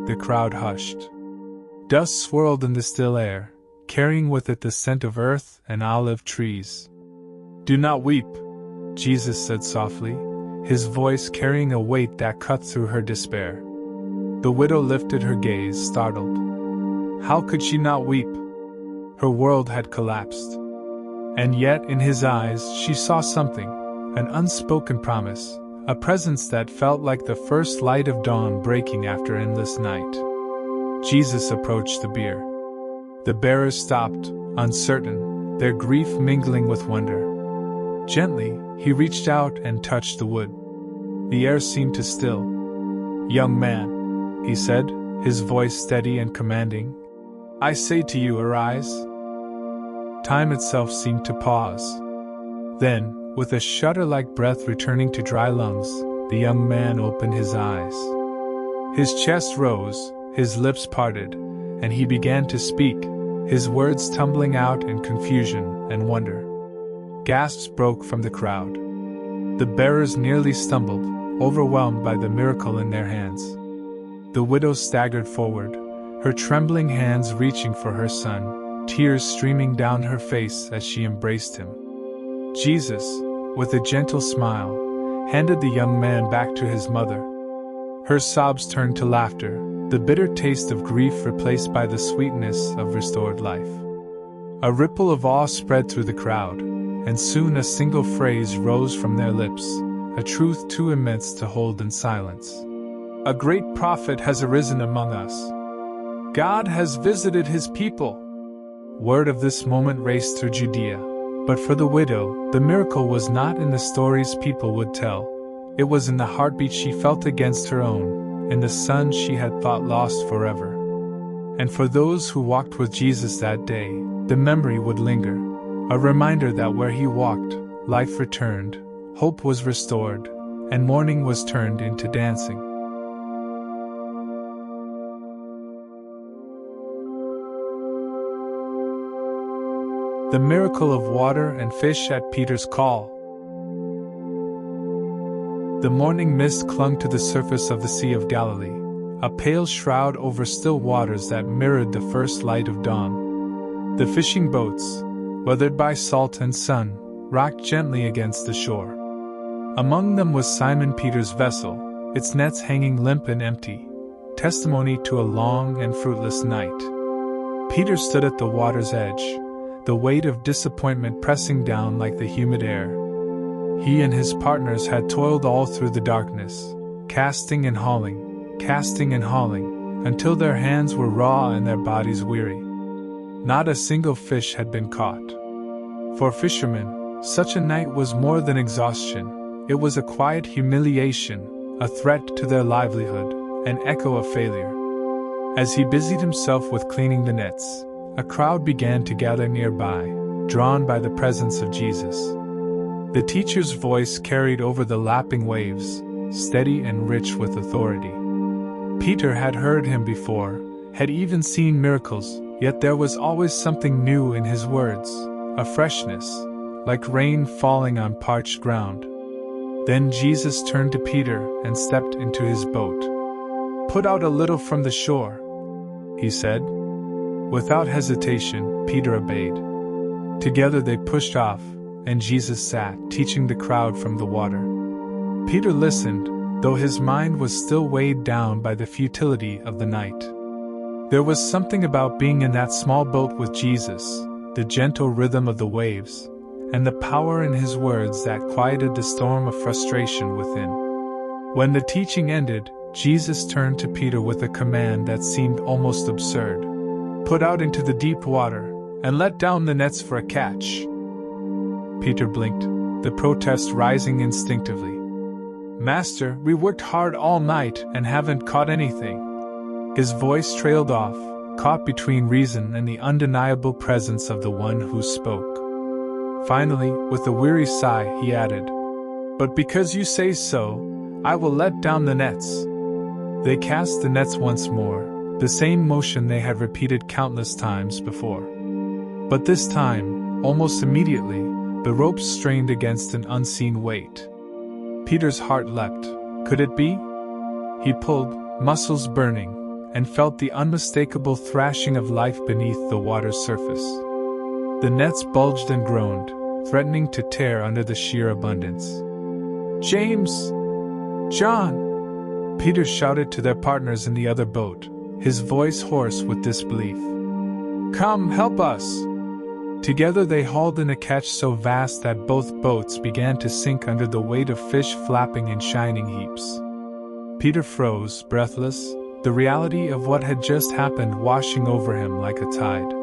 The crowd hushed. Dust swirled in the still air, carrying with it the scent of earth and olive trees. "Do not weep," Jesus said softly, his voice carrying a weight that cut through her despair. The widow lifted her gaze, startled. How could she not weep? Her world had collapsed. And yet in his eyes she saw something, an unspoken promise, a presence that felt like the first light of dawn breaking after endless night. Jesus approached the bier. The bearers stopped, uncertain, their grief mingling with wonder. Gently, he reached out and touched the wood. The air seemed to still. "Young man," he said, his voice steady and commanding, "I say to you, arise." Time itself seemed to pause. Then, with a shudder-like breath returning to dry lungs, the young man opened his eyes. His chest rose, his lips parted, and he began to speak, his words tumbling out in confusion and wonder. Gasps broke from the crowd. The bearers nearly stumbled, overwhelmed by the miracle in their hands. The widow staggered forward, her trembling hands reaching for her son, tears streaming down her face as she embraced him. Jesus, with a gentle smile, handed the young man back to his mother. Her sobs turned to laughter, the bitter taste of grief replaced by the sweetness of restored life. A ripple of awe spread through the crowd, and soon a single phrase rose from their lips, a truth too immense to hold in silence. "A great prophet has arisen among us. God has visited his people." Word of this moment raced through Judea, but for the widow, the miracle was not in the stories people would tell. It was in the heartbeat she felt against her own, in the son she had thought lost forever. And for those who walked with Jesus that day, the memory would linger, a reminder that where he walked, life returned, hope was restored, and mourning was turned into dancing. The miracle of water and fish at Peter's call. The morning mist clung to the surface of the Sea of Galilee, a pale shroud over still waters that mirrored the first light of dawn. The fishing boats, weathered by salt and sun, rocked gently against the shore. Among them was Simon Peter's vessel, its nets hanging limp and empty, testimony to a long and fruitless night. Peter stood at the water's edge, the weight of disappointment pressing down like the humid air. He and his partners had toiled all through the darkness, casting and hauling, until their hands were raw and their bodies weary. Not a single fish had been caught. For fishermen, such a night was more than exhaustion, it was a quiet humiliation, a threat to their livelihood, an echo of failure. As he busied himself with cleaning the nets, a crowd began to gather nearby, drawn by the presence of Jesus. The teacher's voice carried over the lapping waves, steady and rich with authority. Peter had heard him before, had even seen miracles, yet there was always something new in his words, a freshness, like rain falling on parched ground. Then Jesus turned to Peter and stepped into his boat. "Put out a little from the shore," he said. Without hesitation, Peter obeyed. Together they pushed off, and Jesus sat, teaching the crowd from the water. Peter listened, though his mind was still weighed down by the futility of the night. There was something about being in that small boat with Jesus, the gentle rhythm of the waves, and the power in his words that quieted the storm of frustration within. When the teaching ended, Jesus turned to Peter with a command that seemed almost absurd. "Put out into the deep water, and let down the nets for a catch." Peter blinked, the protest rising instinctively. "Master, we worked hard all night and haven't caught anything." His voice trailed off, caught between reason and the undeniable presence of the one who spoke. Finally, with a weary sigh, he added, "But because you say so, I will let down the nets." They cast the nets once more, the same motion they had repeated countless times before. But this time, almost immediately, the ropes strained against an unseen weight. Peter's heart leapt. Could it be? He pulled, muscles burning, and felt the unmistakable thrashing of life beneath the water's surface. The nets bulged and groaned, threatening to tear under the sheer abundance. "James! John!" Peter shouted to their partners in the other boat, his voice hoarse with disbelief. "Come, help us!" Together they hauled in a catch so vast that both boats began to sink under the weight of fish flapping in shining heaps. Peter froze, breathless, the reality of what had just happened washing over him like a tide.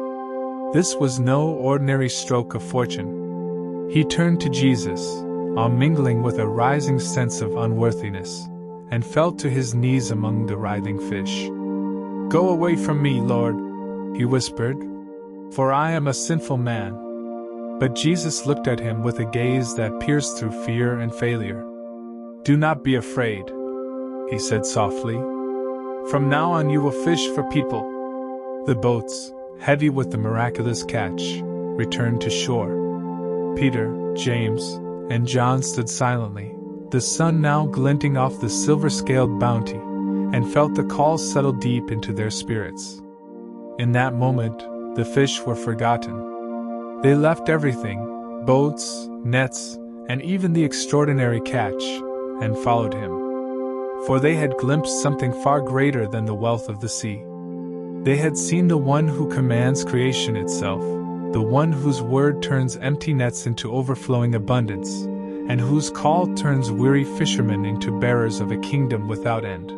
This was no ordinary stroke of fortune. He turned to Jesus, mingling with a rising sense of unworthiness, and fell to his knees among the writhing fish. "Go away from me, Lord," he whispered, "for I am a sinful man." But Jesus looked at him with a gaze that pierced through fear and failure. "Do not be afraid," he said softly. "From now on you will fish for people." The boats, heavy with the miraculous catch, returned to shore. Peter, James, and John stood silently, the sun now glinting off the silver-scaled bounty, and felt the call settle deep into their spirits. In that moment, the fish were forgotten. They left everything, boats, nets, and even the extraordinary catch, and followed him. For they had glimpsed something far greater than the wealth of the sea. They had seen the one who commands creation itself, the one whose word turns empty nets into overflowing abundance, and whose call turns weary fishermen into bearers of a kingdom without end.